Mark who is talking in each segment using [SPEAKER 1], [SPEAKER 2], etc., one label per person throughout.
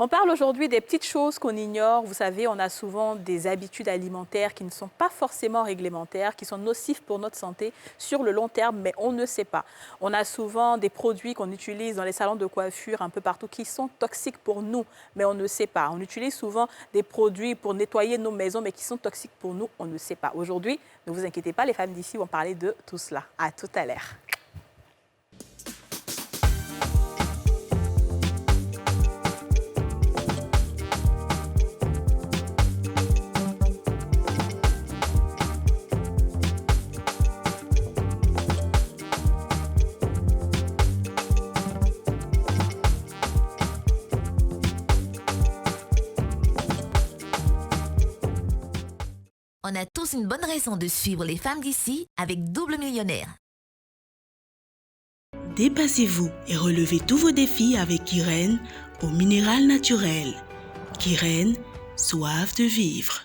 [SPEAKER 1] On parle aujourd'hui des petites choses qu'on ignore. Vous savez, on a souvent des habitudes alimentaires qui ne sont pas forcément réglementaires, qui sont nocifs pour notre santé sur le long terme, mais on ne sait pas. On a souvent des produits qu'on utilise dans les salons de coiffure un peu partout qui sont toxiques pour nous, mais on ne sait pas. On utilise souvent des produits pour nettoyer nos maisons, mais qui sont toxiques pour nous, on ne sait pas. Aujourd'hui, ne vous inquiétez pas, les femmes d'ici vont parler de tout cela. À tout à l'heure.
[SPEAKER 2] On a tous une bonne raison de suivre les femmes d'ici avec Double Millionnaire.
[SPEAKER 3] Dépassez-vous et relevez tous vos défis avec Irène au minéral naturel. Irène, soif de vivre.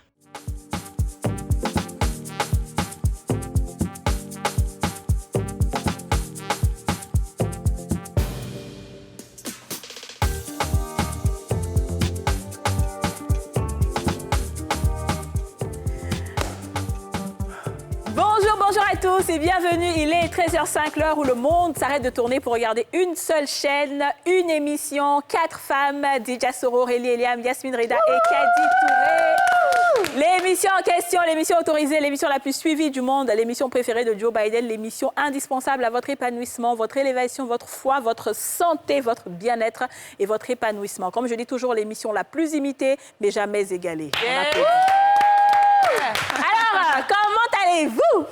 [SPEAKER 1] Bonjour à tous et bienvenue. Il est 13h05, l'heure où le monde s'arrête de tourner pour regarder une seule chaîne, une émission, 4 femmes, Dija Soro, Aurélie Eliam, Yasmine Reda et Kadi Touré. L'émission en question, l'émission autorisée, l'émission la plus suivie du monde, l'émission préférée de Joe Biden, l'émission indispensable à votre épanouissement, votre élévation, votre foi, votre santé, votre bien-être et votre épanouissement. Comme je dis toujours, l'émission la plus imitée, mais jamais égalée. Alors, comment allez-vous?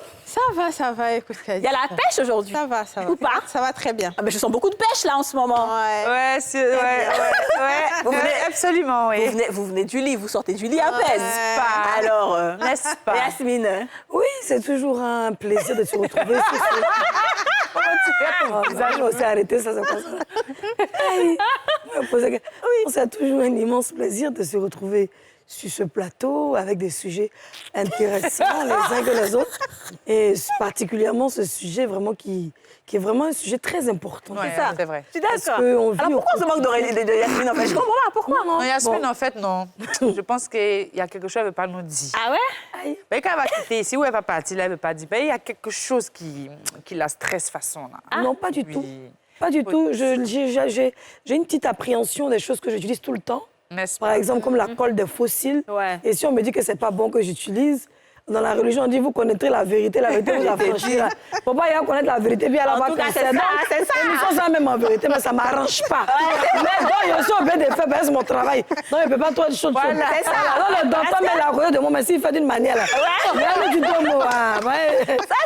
[SPEAKER 4] Ça va, écoute, Kadi.
[SPEAKER 1] Il y a la pêche aujourd'hui.
[SPEAKER 4] Ça va.
[SPEAKER 1] Ou pas?
[SPEAKER 4] Ça va très bien.
[SPEAKER 1] Ah, mais je sens beaucoup de pêche là en ce moment.
[SPEAKER 4] Ouais.
[SPEAKER 1] Vous venez,
[SPEAKER 4] absolument, oui.
[SPEAKER 1] vous venez du lit, vous sortez du lit à peine.
[SPEAKER 4] N'est-ce
[SPEAKER 1] Alors,
[SPEAKER 4] N'est-ce pas?
[SPEAKER 1] Yasmine.
[SPEAKER 5] Oui, c'est toujours un plaisir de se retrouver. Comment tu fais ton visage? On s'est arrêté, ça comme ça. Oui, c'est toujours un immense plaisir de se retrouver sur ce plateau avec des sujets intéressants les uns que les autres. Et particulièrement ce sujet vraiment qui est vraiment un sujet très important.
[SPEAKER 4] Ouais,
[SPEAKER 1] C'est ça.
[SPEAKER 4] c'est vrai.
[SPEAKER 1] Je suis d'accord.
[SPEAKER 5] Alors
[SPEAKER 1] pourquoi on se manque de Yasmine en fait? Je comprends pas, pourquoi?
[SPEAKER 4] Non, Yasmine, en fait, non. Je pense qu'il y a quelque chose qu'elle ne veut pas nous dire.
[SPEAKER 1] Ah ouais?
[SPEAKER 4] Mais quand elle va quitter ici, où elle va partir, là, elle ne veut pas dire. Il y a quelque chose qui la stresse façon. Là.
[SPEAKER 5] Non, pas du tout.
[SPEAKER 4] Oui.
[SPEAKER 5] Pas du tout. J'ai une petite appréhension des choses que j'utilise tout le temps.
[SPEAKER 4] N'est-ce
[SPEAKER 5] Par
[SPEAKER 4] pas?
[SPEAKER 5] exemple, comme la colle des fossiles.
[SPEAKER 1] Ouais.
[SPEAKER 5] Et si on me dit que c'est pas bon que j'utilise, dans la religion, on dit vous connaîtrez la vérité vous affranchira. Faut pas y connaître la vérité, puis elle va
[SPEAKER 1] tout cas, c'est ça.
[SPEAKER 5] Nous sommes même en vérité, mais ça ne m'arrange pas. Mais donc, je suis obligée de faire, c'est mon travail. Donc, il ne peut pas trop de choses.
[SPEAKER 1] Voilà, c'est ça.
[SPEAKER 5] Alors, le docteur met la côté de moi, mais s'il fait d'une manière, là. Ouais. Du deux mots,
[SPEAKER 1] Ça,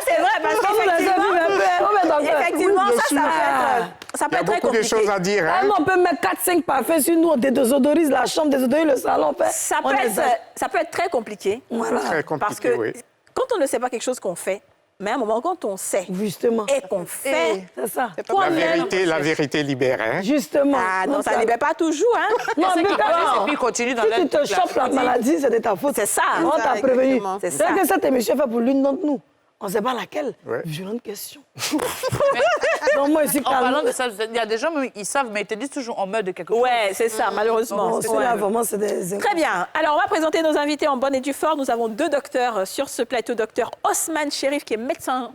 [SPEAKER 1] c'est vrai, parce qu'effectivement, ça peut être très compliqué.
[SPEAKER 6] Il y a beaucoup de choses à dire. Hein?
[SPEAKER 5] On peut mettre 4-5 parfums sur nous, on désodorise la chambre, désodorise le salon.
[SPEAKER 1] Ça peut être très compliqué.
[SPEAKER 5] Voilà.
[SPEAKER 6] Très compliqué,
[SPEAKER 1] Parce que
[SPEAKER 6] oui.
[SPEAKER 1] quand on ne sait pas quelque chose qu'on fait, mais à un moment, quand on sait
[SPEAKER 5] Justement.
[SPEAKER 1] et qu'on fait,
[SPEAKER 5] C'est ça.
[SPEAKER 6] La vérité libère. Hein?
[SPEAKER 5] Justement.
[SPEAKER 1] ah non, ça ne libère pas toujours, hein?
[SPEAKER 5] Non, mais
[SPEAKER 4] Et puis, il continue dans
[SPEAKER 5] si tu te chopes la maladie, c'est de ta faute.
[SPEAKER 1] C'est ça.
[SPEAKER 5] On t'a prévenu.
[SPEAKER 4] exactement.
[SPEAKER 1] C'est
[SPEAKER 5] C'est
[SPEAKER 1] ça.
[SPEAKER 5] que cette émission est faite pour l'une d'entre nous. On ne sait pas laquelle.
[SPEAKER 6] Ouais.
[SPEAKER 5] Violente question. Donc, moi, ici,
[SPEAKER 4] En parlant de ça, il y a des gens, ils savent, mais ils te disent toujours en mode de quelque chose.
[SPEAKER 1] Ouais, c'est ça, malheureusement.
[SPEAKER 5] Non, c'est là, vraiment, c'est des...
[SPEAKER 1] Très bien. Alors, on va présenter nos invités en bonne et due forme. Nous avons 2 docteurs sur ce plateau. Docteur Osman Chérif, qui est médecin.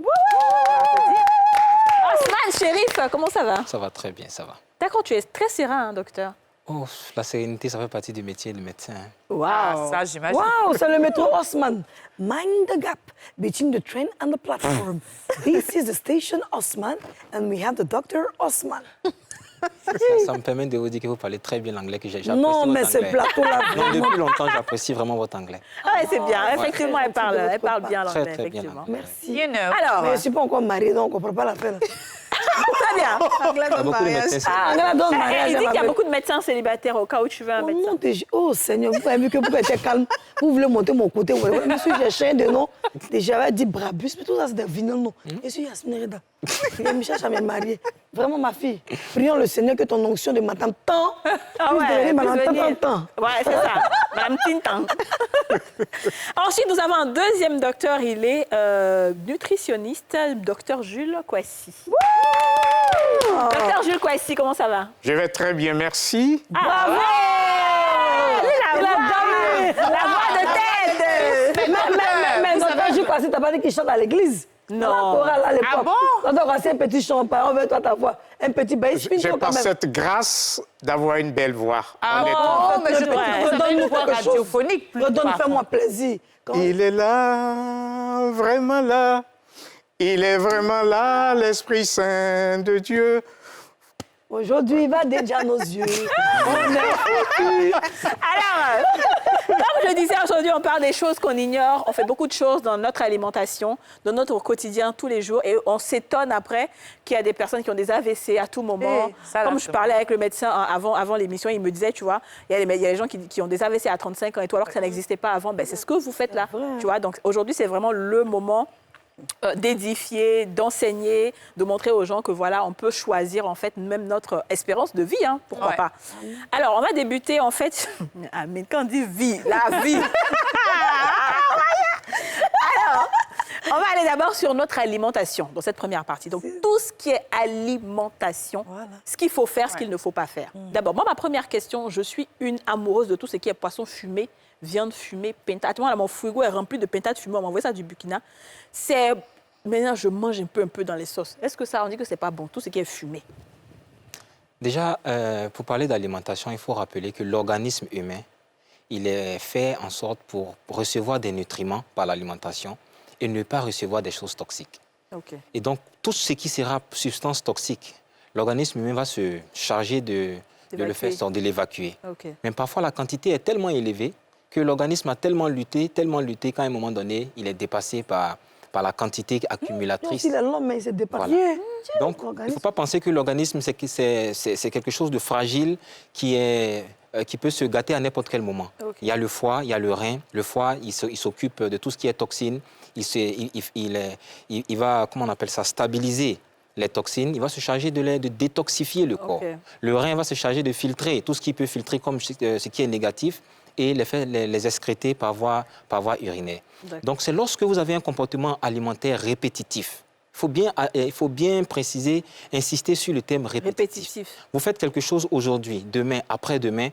[SPEAKER 1] Osman Chérif, comment ça va?
[SPEAKER 7] Ça va très bien, ça va.
[SPEAKER 1] D'accord, tu es très serein, hein, docteur.
[SPEAKER 7] Oh, la sérénité, ça fait partie du métier de médecin. Hein.
[SPEAKER 1] Wow.
[SPEAKER 4] Ah, ça, j'imagine.
[SPEAKER 5] Wow, c'est le métro Haussmann. Mind the gap between the train and the platform. This is the station Haussmann, and we have the doctor Haussmann.
[SPEAKER 7] Ça me permet de vous dire que vous parlez très bien l'anglais, que j'apprécie
[SPEAKER 5] Non, mais
[SPEAKER 7] votre
[SPEAKER 5] ce
[SPEAKER 7] anglais.
[SPEAKER 5] plateau-là,
[SPEAKER 7] Non,
[SPEAKER 5] vraiment...
[SPEAKER 7] depuis longtemps, j'apprécie vraiment votre anglais.
[SPEAKER 1] Ah, ouais, c'est bien. Effectivement, elle parle bien
[SPEAKER 7] Très,
[SPEAKER 1] l'anglais,
[SPEAKER 7] très bien
[SPEAKER 1] effectivement.
[SPEAKER 7] l'anglais.
[SPEAKER 5] Merci.
[SPEAKER 4] You know.
[SPEAKER 1] Alors,
[SPEAKER 5] Mais je ne suis pas encore mariée, donc on ne comprend pas l'affaire.
[SPEAKER 1] très bien.
[SPEAKER 7] Il y a beaucoup de médecins.
[SPEAKER 1] Il dit qu'il y a beaucoup de médecins célibataires au cas où tu veux un
[SPEAKER 5] Oh,
[SPEAKER 1] médecin.
[SPEAKER 5] non, oh Seigneur, vous avez vu que vous êtes calme. Vous voulez monter mon côté. Monsieur, j'ai changé de nom. J'avais dit Brabus, mais tout ça, c'est des vilains noms. Je suis Yasmine Reda. Il me cherche à me marier. Vraiment, ma fille. Prions le Seigneur que ton onction de madame tant puisse devenir madame tant.
[SPEAKER 1] Ouais, c'est ça. Madame Tintan. Ensuite, nous avons un deuxième docteur. Il est nutritionniste, docteur Jules Kouassi. Docteur Jules Kouassi, comment ça va?
[SPEAKER 6] Je vais très bien, merci.
[SPEAKER 1] Bravo!
[SPEAKER 5] t'as pas dit qu'il chante à l'église?
[SPEAKER 1] Non.
[SPEAKER 5] À la chorale, à l'époque.
[SPEAKER 4] Ah bon?
[SPEAKER 5] Quand on a un petit chant, par exemple, toi, ta voix, un petit bass,
[SPEAKER 6] J'ai
[SPEAKER 5] quand
[SPEAKER 6] pas
[SPEAKER 5] même.
[SPEAKER 6] cette grâce d'avoir une belle voix.
[SPEAKER 4] Ah
[SPEAKER 6] honnêtement.
[SPEAKER 4] bon, mais je
[SPEAKER 1] Ouais.
[SPEAKER 5] Redonne-nous quelque chose.
[SPEAKER 4] radiophonique.
[SPEAKER 5] Redonne, fais-moi plaisir. Quand-
[SPEAKER 6] Il est là, vraiment là. Il est vraiment là, l'Esprit Saint de Dieu.
[SPEAKER 5] Aujourd'hui, il va déjà nos yeux. On est foutus.
[SPEAKER 1] Alors, comme je le disais, aujourd'hui, on parle des choses qu'on ignore. On fait beaucoup de choses dans notre alimentation, dans notre quotidien, tous les jours. Et on s'étonne après qu'il y a des personnes qui ont des AVC à tout moment.
[SPEAKER 4] ça, là,
[SPEAKER 1] Comme je parlais avec le médecin avant l'émission, il me disait, tu vois, il y a des gens qui ont des AVC à 35 ans et tout, alors que ça n'existait pas avant. Ben, c'est ce que vous faites là. Tu vois, donc aujourd'hui, c'est vraiment le moment d'édifier, d'enseigner, de montrer aux gens que voilà, on peut choisir en fait même notre espérance de vie, hein, pourquoi
[SPEAKER 4] Ouais.
[SPEAKER 1] pas. Alors, on va débuter en fait. Ah, mais quand on dit vie, la vie. Alors, on va aller d'abord sur notre alimentation dans cette première partie. Donc, tout ce qui est alimentation, ce qu'il faut faire, ce qu'il ne faut pas faire. D'abord, moi, ma première question, je suis une amoureuse de tout ce qui est poisson fumé, viande fumée, pinta. Actuellement, là, mon frigo est rempli de pinta fumée. On m'a envoyé ça du Burkina. C'est... Maintenant, je mange un peu dans les sauces. Est-ce que ça, on dit que c'est pas bon, tout ce qui est fumé?
[SPEAKER 7] Déjà, pour parler d'alimentation, il faut rappeler que l'organisme humain, il est fait en sorte pour recevoir des nutriments par l'alimentation et ne pas recevoir des choses toxiques.
[SPEAKER 1] OK.
[SPEAKER 7] Et donc, tout ce qui sera substance toxique, l'organisme humain va se charger de le faire, de l'évacuer.
[SPEAKER 1] OK.
[SPEAKER 7] Mais parfois, la quantité est tellement élevée que l'organisme a tellement lutté qu'à un moment donné, il est dépassé par la quantité accumulatrice.
[SPEAKER 5] Il est long, mais il s'est dépassé.
[SPEAKER 7] Voilà. Donc, il ne faut pas penser que l'organisme, c'est quelque chose de fragile qui peut se gâter à n'importe quel moment.
[SPEAKER 1] Okay.
[SPEAKER 7] Il y a le foie, il y a le rein. Le foie, il s'occupe de tout ce qui est toxine. Il va, comment on appelle ça, stabiliser les toxines. Il va se charger de détoxifier le corps.
[SPEAKER 1] Okay.
[SPEAKER 7] Le rein va se charger de filtrer tout ce qui peut filtrer comme ce qui est négatif et les excréter par voie urinaire. Donc, c'est lorsque vous avez un comportement alimentaire répétitif. Il faut bien préciser, insister sur le terme répétitif. Vous faites quelque chose aujourd'hui, demain, après-demain.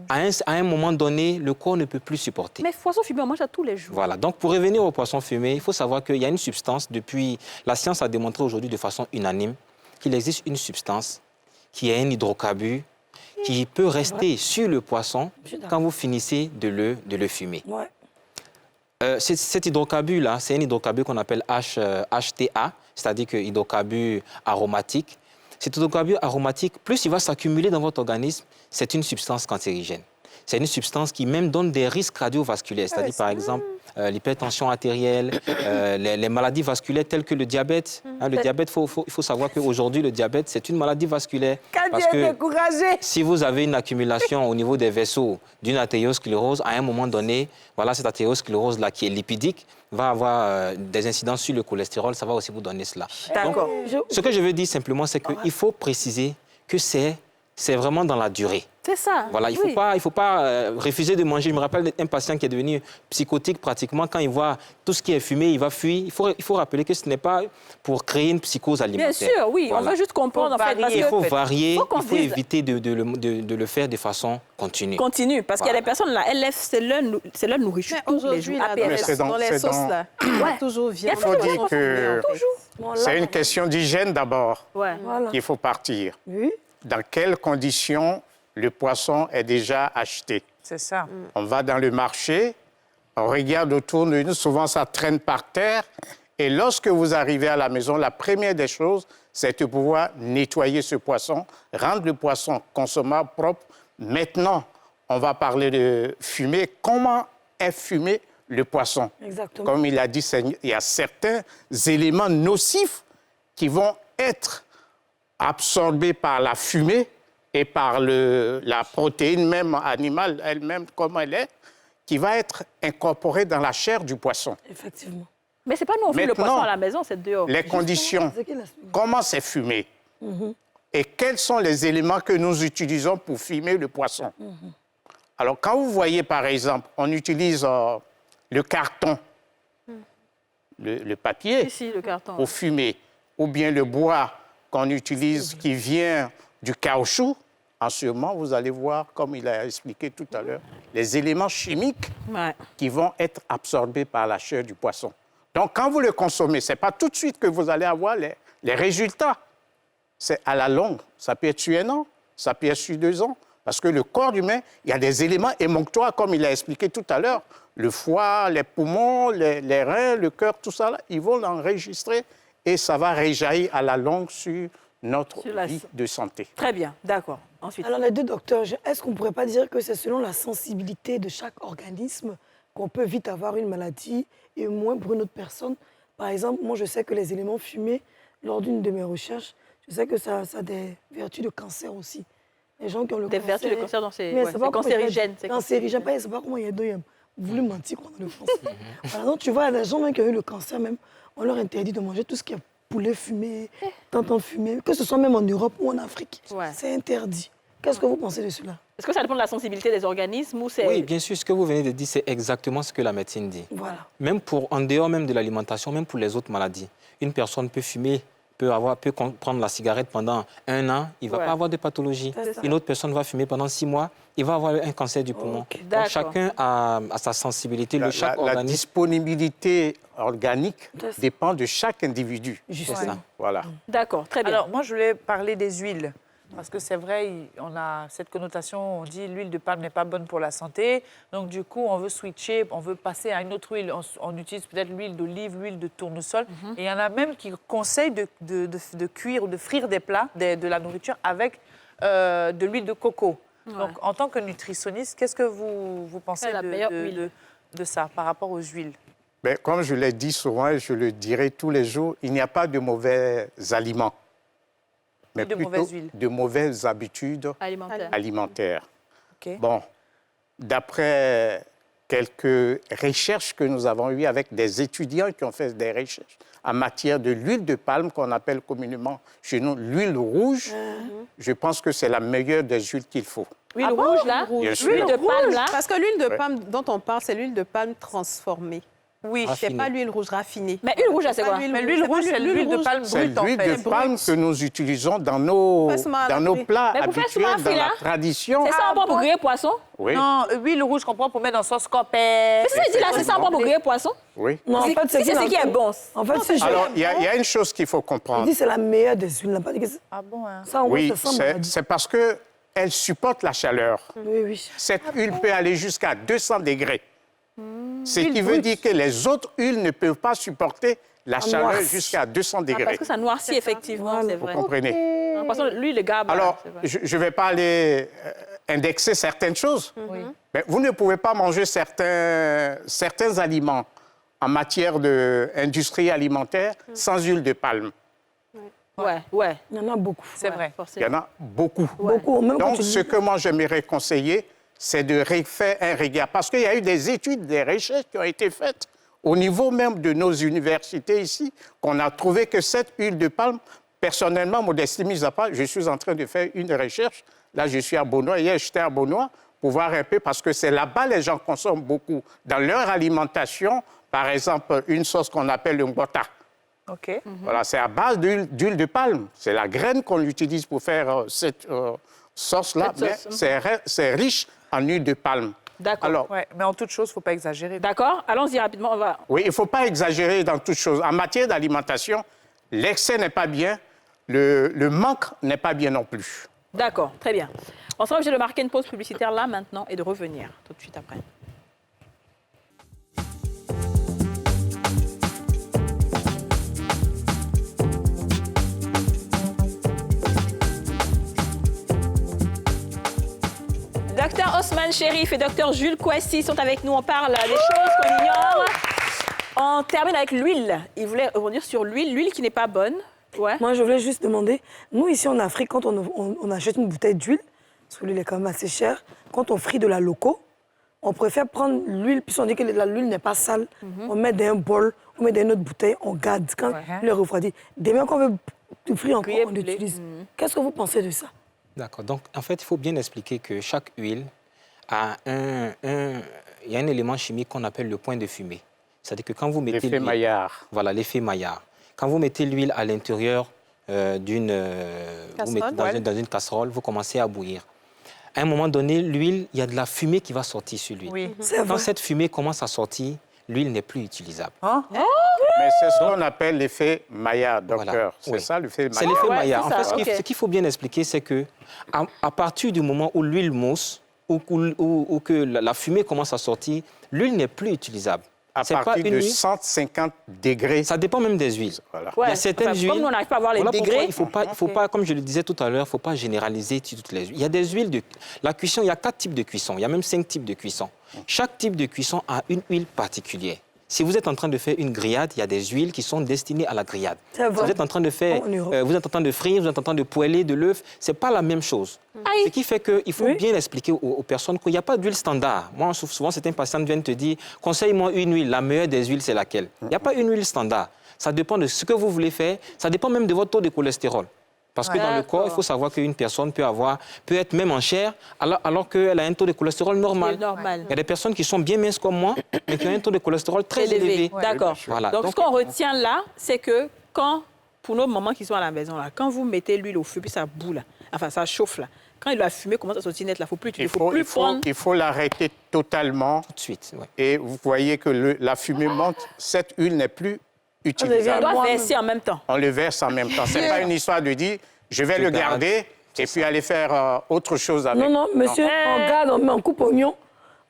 [SPEAKER 7] À un moment donné, le corps ne peut plus supporter.
[SPEAKER 1] Mais poisson fumé, on mange ça tous les jours.
[SPEAKER 7] Voilà. Donc, pour revenir au poisson fumé, il faut savoir qu'il y a une substance, la science a démontré aujourd'hui de façon unanime qu'il existe une substance qui est un hydrocarbure qui peut rester sur le poisson quand vous finissez de le fumer.
[SPEAKER 5] Ouais.
[SPEAKER 7] Cet hydrocarbure-là, c'est un hydrocarbure qu'on appelle HTA, c'est-à-dire que hydrocarbure aromatique. Cet hydrocarbure aromatique, plus il va s'accumuler dans votre organisme, c'est une substance cancérigène. C'est une substance qui même donne des risques cardiovasculaires, c'est-à-dire par exemple l'hypertension artérielle, les maladies vasculaires telles que le diabète. Le diabète, il faut savoir qu'aujourd'hui, le diabète, c'est une maladie vasculaire. Parce que si vous avez une accumulation au niveau des vaisseaux d'une artériosclérose, à un moment donné, voilà, cette artériosclérose-là qui est lipidique va avoir des incidences sur le cholestérol, ça va aussi vous donner cela.
[SPEAKER 1] D'accord.
[SPEAKER 7] Ce que je veux dire simplement, c'est qu'il faut préciser que c'est vraiment dans la durée.
[SPEAKER 1] C'est ça.
[SPEAKER 7] Voilà, il ne faut pas refuser de manger. Je me rappelle d'un patient qui est devenu psychotique pratiquement. Quand il voit tout ce qui est fumé, il va fuir. Il faut rappeler que ce n'est pas pour créer une psychose alimentaire.
[SPEAKER 1] Bien sûr, oui.
[SPEAKER 7] Voilà.
[SPEAKER 1] On veut juste comprendre, en fait. Parce
[SPEAKER 7] Il
[SPEAKER 1] que
[SPEAKER 7] faut varier,
[SPEAKER 1] faut qu'on
[SPEAKER 7] il faut
[SPEAKER 1] dise-
[SPEAKER 7] éviter de le faire de façon continue.
[SPEAKER 1] Continue, parce qu'il y a des personnes, là, elles lèvent, c'est leur nourriture tous les jours.
[SPEAKER 6] Mais
[SPEAKER 1] APS.
[SPEAKER 6] c'est
[SPEAKER 8] dans les
[SPEAKER 6] c'est
[SPEAKER 8] sauces,
[SPEAKER 6] dans-
[SPEAKER 8] là, toujours viande.
[SPEAKER 6] Il faut dire que
[SPEAKER 5] Bon, là,
[SPEAKER 6] c'est une question d'hygiène d'abord
[SPEAKER 1] Ouais.
[SPEAKER 5] Voilà.
[SPEAKER 6] qu'il faut partir.
[SPEAKER 5] Oui.
[SPEAKER 6] Dans quelles conditions le poisson est déjà acheté?
[SPEAKER 4] C'est ça.
[SPEAKER 6] On va dans le marché, on regarde autour de nous, souvent ça traîne par terre. Et lorsque vous arrivez à la maison, la première des choses, c'est de pouvoir nettoyer ce poisson, rendre le poisson consommable, propre. Maintenant, on va parler de fumer. Comment est fumé le poisson?
[SPEAKER 5] Exactement.
[SPEAKER 6] Comme il a dit, il y a certains éléments nocifs qui vont être absorbés par la fumée et par la protéine même animale elle-même comme elle est, qui va être incorporée dans la chair du poisson.
[SPEAKER 5] Effectivement.
[SPEAKER 1] Mais c'est pas nous, on fume le
[SPEAKER 6] Maintenant,
[SPEAKER 1] poisson à la maison, c'est dehors.
[SPEAKER 6] Les conditions,
[SPEAKER 5] C'est qu'il explique.
[SPEAKER 6] comment c'est fumé et quels sont les éléments que nous utilisons pour fumer le poisson. Alors, quand vous voyez, par exemple, on utilise le carton, le papier,
[SPEAKER 1] Ici, le carton.
[SPEAKER 6] pour fumer, ou bien le bois qu'on utilise qui vient du caoutchouc, en ce moment, vous allez voir, comme il a expliqué tout à l'heure, les éléments chimiques
[SPEAKER 1] Ouais.
[SPEAKER 6] qui vont être absorbés par la chair du poisson. Donc, quand vous le consommez, ce n'est pas tout de suite que vous allez avoir les résultats. C'est à la longue. Ça peut être sur 1 an, ça peut être sur 2 ans. Parce que le corps humain, il y a des éléments émonctoires, comme il a expliqué tout à l'heure. Le foie, les poumons, les reins, le cœur, tout ça, là, ils vont l'enregistrer et ça va réjaillir à la longue sur notre vie de santé.
[SPEAKER 1] Très bien, d'accord. Ensuite.
[SPEAKER 5] Alors, les deux docteurs, est-ce qu'on ne pourrait pas dire que c'est selon la sensibilité de chaque organisme qu'on peut vite avoir une maladie et moins pour une autre personne? Par exemple, moi, je sais que les éléments fumés, lors d'une de mes recherches, je sais que ça a des vertus de cancer aussi. Les gens qui ont le
[SPEAKER 1] des
[SPEAKER 5] cancer...
[SPEAKER 1] vertus de cancer dans ces...
[SPEAKER 5] Mais
[SPEAKER 1] Ouais,
[SPEAKER 5] c'est pas
[SPEAKER 1] cancérigène.
[SPEAKER 5] Cancérigène, je ne sais pas comment il y a deux. Vous voulez mentir quoi, dans le français. Voilà, donc, tu vois, les gens même qui ont eu le cancer, même, on leur interdit de manger tout ce qui est poulet fumé, tantan fumé, que ce soit même en Europe ou en Afrique.
[SPEAKER 1] Ouais.
[SPEAKER 5] C'est interdit. Qu'est-ce que vous pensez de cela?
[SPEAKER 1] Est-ce que ça dépend de la sensibilité des organismes ou c'est...
[SPEAKER 7] Oui, bien sûr, ce que vous venez de dire, c'est exactement ce que la médecine dit.
[SPEAKER 5] Voilà.
[SPEAKER 7] Même en dehors même de l'alimentation, même pour les autres maladies, une personne peut fumer, peut prendre la cigarette pendant 1 an, il ne va pas avoir de pathologie. Une autre personne va fumer pendant 6 mois, il va avoir un cancer du poumon. Donc chacun a sa sensibilité, chaque organisme.
[SPEAKER 6] La disponibilité organique dépend de chaque individu.
[SPEAKER 7] C'est ça.
[SPEAKER 6] Voilà.
[SPEAKER 1] D'accord, très bien.
[SPEAKER 4] Alors, moi, je voulais parler des huiles. Parce que c'est vrai, on a cette connotation, on dit l'huile de palme n'est pas bonne pour la santé. Donc, du coup, on veut switcher, on veut passer à une autre huile. On utilise peut-être l'huile d'olive, l'huile de tournesol. Et il y en a même qui conseillent de cuire ou de frire des plats, de la nourriture avec de l'huile de coco. Ouais. Donc, en tant que nutritionniste, qu'est-ce que vous pensez de ça par rapport aux huiles?
[SPEAKER 6] Mais comme je l'ai dit souvent et je le dirai tous les jours, il n'y a pas de mauvais aliments, mais plutôt de mauvaises habitudes alimentaires.
[SPEAKER 4] Okay.
[SPEAKER 6] Bon, d'après quelques recherches que nous avons eues avec des étudiants qui ont fait des recherches en matière de l'huile de palme, qu'on appelle communément chez nous l'huile rouge, je pense que c'est la meilleure des huiles qu'il faut.
[SPEAKER 1] L'huile rouge, là?
[SPEAKER 6] L'huile
[SPEAKER 1] de palme, là?
[SPEAKER 8] Parce que l'huile de palme dont on parle, c'est l'huile de palme transformée.
[SPEAKER 4] Oui,
[SPEAKER 8] c'est pas l'huile rouge raffinée.
[SPEAKER 1] Mais l'huile rouge, c'est quoi?
[SPEAKER 4] Mais l'huile rouge, c'est l'huile de palme brute, en fait.
[SPEAKER 6] C'est l'huile de palme que nous utilisons dans nos plats habituels, dans la tradition.
[SPEAKER 1] C'est ça, on prend pour griller poisson?
[SPEAKER 6] Oui.
[SPEAKER 4] Non, l'huile rouge qu'on prend pour mettre dans sauce copère.
[SPEAKER 1] Mais c'est ça, dit là, c'est ça, on prend pour griller poisson?
[SPEAKER 6] Oui.
[SPEAKER 5] Non, en fait,
[SPEAKER 1] c'est ce qui est bon.
[SPEAKER 5] En fait, c'est
[SPEAKER 6] alors, il y a une chose qu'il faut comprendre.
[SPEAKER 5] Il dit c'est la meilleure des huiles.
[SPEAKER 4] Ah bon, hein?
[SPEAKER 5] Ça,
[SPEAKER 6] oui, c'est parce qu'elle supporte la chaleur.
[SPEAKER 5] Oui, oui.
[SPEAKER 6] Cette huile peut aller jusqu'à 200 degrés. Ce qui veut dire que les autres huiles ne peuvent pas supporter la chaleur jusqu'à 200 degrés.
[SPEAKER 1] Parce que ça noircit, effectivement, c'est vrai.
[SPEAKER 6] Vous comprenez?
[SPEAKER 1] Parce que l'huile, le garbe.
[SPEAKER 6] Alors, je ne vais pas aller indexer certaines choses. Mais vous ne pouvez pas manger certains aliments en matière d'industrie alimentaire sans huile de palme.
[SPEAKER 1] Ouais.
[SPEAKER 5] Il y en a beaucoup.
[SPEAKER 4] C'est vrai.
[SPEAKER 6] Il y en a beaucoup.
[SPEAKER 5] Beaucoup. Même
[SPEAKER 6] donc, ce que moi, j'aimerais conseiller, c'est de faire un regard. Parce qu'il y a eu des études, des recherches qui ont été faites au niveau même de nos universités ici, qu'on a trouvé que cette huile de palme, personnellement, modestie mise à part, je suis en train de faire une recherche. Là, je suis à Beaunois. Hier, j'étais à Beaunois pour voir un peu, parce que c'est là-bas les gens consomment beaucoup. Dans leur alimentation, par exemple, une sauce qu'on appelle le ngota.
[SPEAKER 4] OK.
[SPEAKER 6] Voilà, c'est à base d'huile de palme. C'est la graine qu'on utilise pour faire cette sauce-là, mais c'est riche en huile de palme.
[SPEAKER 1] D'accord.
[SPEAKER 6] Alors,
[SPEAKER 4] ouais, mais en toute chose, il ne faut pas exagérer.
[SPEAKER 1] D'accord. Allons-y rapidement. On va...
[SPEAKER 6] Oui, il ne faut pas exagérer dans toute chose. En matière d'alimentation, l'excès n'est pas bien, le manque n'est pas bien non plus.
[SPEAKER 1] D'accord, très bien. On sera obligé de marquer une pause publicitaire là, maintenant, et de revenir tout de suite après. Docteur Osman Chérif et docteur Jules Kouassi sont avec nous. On parle des choses qu'on ignore. On termine avec l'huile. Il voulait revenir sur l'huile qui n'est pas bonne. Ouais.
[SPEAKER 5] Moi, je voulais juste demander, nous, ici en Afrique, quand on achète une bouteille d'huile, parce que l'huile est quand même assez chère, quand on frit de la loco, on préfère prendre l'huile, puisqu'on dit que l'huile n'est pas sale, on met dans un bol, on met dans une autre bouteille, on garde. Quand l'huile est refroidie, dès qu'on veut frire encore, on l'utilise. Qu'est-ce que vous pensez de ça?
[SPEAKER 7] D'accord. Donc, en fait, il faut bien expliquer que chaque huile a il y a un élément chimique qu'on appelle le point de fumée. C'est-à-dire que quand vous mettez
[SPEAKER 6] l'effet Maillard.
[SPEAKER 7] Voilà, l'effet Maillard. Quand vous mettez l'huile à l'intérieur d'une dans une casserole, vous commencez à bouillir. À un moment donné, l'huile, il y a de la fumée qui va sortir sur l'huile.
[SPEAKER 4] Oui.
[SPEAKER 7] Quand cette fumée commence à sortir, l'huile n'est plus utilisable.
[SPEAKER 4] Hein?
[SPEAKER 6] Mais c'est ce qu'on appelle l'effet Maillard, docteur.
[SPEAKER 7] Voilà.
[SPEAKER 6] C'est
[SPEAKER 7] Oui.
[SPEAKER 6] ça, l'effet
[SPEAKER 7] C'est
[SPEAKER 6] Maillard.
[SPEAKER 7] l'effet
[SPEAKER 1] Ouais,
[SPEAKER 7] Maillard. En
[SPEAKER 1] c'est
[SPEAKER 7] fait,
[SPEAKER 1] ça,
[SPEAKER 7] ce qu'il faut bien expliquer, c'est que à partir du moment où l'huile mousse ou que la fumée commence à sortir, l'huile n'est plus utilisable.
[SPEAKER 6] À
[SPEAKER 7] C'est pas
[SPEAKER 6] partir
[SPEAKER 7] une
[SPEAKER 6] de
[SPEAKER 7] huile.
[SPEAKER 6] 150 degrés.
[SPEAKER 7] Ça dépend même des huiles.
[SPEAKER 6] Voilà.
[SPEAKER 1] Ouais.
[SPEAKER 7] Il y a certaines
[SPEAKER 1] Enfin,
[SPEAKER 7] huiles.
[SPEAKER 1] comme nous, on n'arrive pas à voir les
[SPEAKER 7] Voilà pourquoi
[SPEAKER 1] degrés.
[SPEAKER 7] il faut pas, comme je le disais tout à l'heure, il ne faut pas généraliser toutes les huiles. Il y a des huiles de. La cuisson, il y a 4 types de cuisson. Il y a même 5 types de cuisson. Chaque type de cuisson a une huile particulière. Si vous êtes en train de faire une grillade, il y a des huiles qui sont destinées à la grillade.
[SPEAKER 5] C'est
[SPEAKER 7] Si
[SPEAKER 5] vrai.
[SPEAKER 7] vous êtes en train de faire,
[SPEAKER 5] En Europe.
[SPEAKER 7] vous êtes en train de frire, vous êtes en train de poêler de l'œuf, c'est pas la même chose. Ce qui fait qu'il faut bien expliquer aux personnes qu'il n'y a pas d'huile standard. Moi, souvent, certains patients viennent te dire, conseille-moi une huile, la meilleure des huiles, c'est laquelle? Il n'y a pas une huile standard. Ça dépend de ce que vous voulez faire, ça dépend même de votre taux de cholestérol. Parce que dans le corps, il faut savoir qu'une personne peut être même en chair, alors qu'elle a un taux de cholestérol normal.
[SPEAKER 1] C'est normal.
[SPEAKER 7] Il y a des personnes qui sont bien minces comme moi, mais qui ont un taux de cholestérol très élevé.
[SPEAKER 1] D'accord.
[SPEAKER 7] Voilà.
[SPEAKER 1] Donc, ce qu'on retient là, c'est que pour nos mamans qui sont à la maison, là, quand vous mettez l'huile au feu, puis ça bout, là, enfin, ça chauffe, là, quand la fumée commence à sortir net, là, il faut plus prendre...
[SPEAKER 6] Il faut l'arrêter totalement.
[SPEAKER 7] Tout de suite, ouais.
[SPEAKER 6] Et vous voyez que la fumée monte. Cette huile n'est plus
[SPEAKER 1] On
[SPEAKER 6] utilisable.
[SPEAKER 1] doit
[SPEAKER 5] Moi-même.
[SPEAKER 1] verser en même temps.
[SPEAKER 6] On le verse en même temps. Ce n'est pas une histoire de dire, je vais le
[SPEAKER 7] garde.
[SPEAKER 6] garder et puis aller faire autre chose avec.
[SPEAKER 5] Non, non, monsieur, on garde, on met en coupe oignon,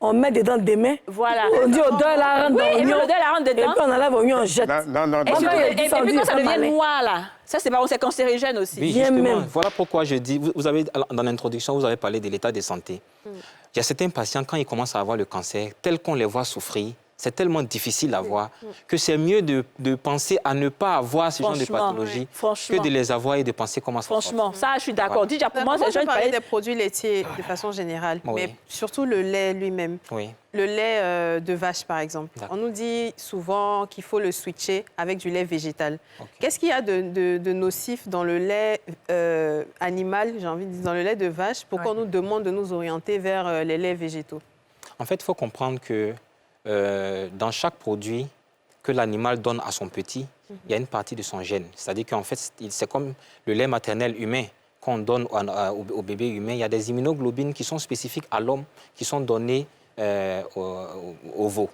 [SPEAKER 5] on met dedans des mains.
[SPEAKER 1] Voilà.
[SPEAKER 5] On dit odeur, la rentre
[SPEAKER 1] Oui,
[SPEAKER 5] dans
[SPEAKER 1] et puis
[SPEAKER 5] l'oignon.
[SPEAKER 1] l'odeur, la rentre
[SPEAKER 5] Et puis
[SPEAKER 1] dedans.
[SPEAKER 5] on enlève l'oignon, on jette.
[SPEAKER 6] Non, non, non.
[SPEAKER 1] Et,
[SPEAKER 6] non.
[SPEAKER 1] surtout,
[SPEAKER 5] il y a
[SPEAKER 1] et
[SPEAKER 5] dit
[SPEAKER 1] puis
[SPEAKER 5] ça, on dit,
[SPEAKER 1] quand ça
[SPEAKER 5] c'est pas
[SPEAKER 1] devient
[SPEAKER 5] malin.
[SPEAKER 1] noir, là, ça, c'est cancérigène aussi.
[SPEAKER 7] Oui,
[SPEAKER 5] Bien
[SPEAKER 7] justement.
[SPEAKER 5] même.
[SPEAKER 7] Voilà pourquoi je dis, vous avez, dans l'introduction, vous avez parlé de l'état de santé. Il y a certains patients, quand ils commencent à avoir le cancer, tel qu'on les voit souffrir, c'est tellement difficile à voir que c'est mieux de penser à ne pas avoir ce genre de
[SPEAKER 1] Franchement,
[SPEAKER 7] pathologie
[SPEAKER 1] franchement.
[SPEAKER 7] que de les avoir et de penser comment ça se passe.
[SPEAKER 1] Franchement, ça, je suis d'accord. Déjà, pour moi,
[SPEAKER 8] Moi,
[SPEAKER 1] c'est
[SPEAKER 8] je
[SPEAKER 1] jeune
[SPEAKER 8] parlais
[SPEAKER 1] parlais
[SPEAKER 8] des produits laitiers de façon générale,
[SPEAKER 7] Oui.
[SPEAKER 8] mais surtout le lait lui-même.
[SPEAKER 7] Oui.
[SPEAKER 8] Le lait de vache, par exemple.
[SPEAKER 7] D'accord.
[SPEAKER 8] On nous dit souvent qu'il faut le switcher avec du lait végétal.
[SPEAKER 7] Ok.
[SPEAKER 8] Qu'est-ce qu'il y a de nocif dans le lait animal, j'ai envie de dire, dans le lait de vache, pour qu'on nous demande de nous orienter vers les laits végétaux?
[SPEAKER 7] En fait, il faut comprendre que dans chaque produit que l'animal donne à son petit, il y a une partie de son gène. C'est-à-dire qu'en fait, c'est comme le lait maternel humain qu'on donne au bébé humain. Il y a des immunoglobulines qui sont spécifiques à l'homme, qui sont données au veau.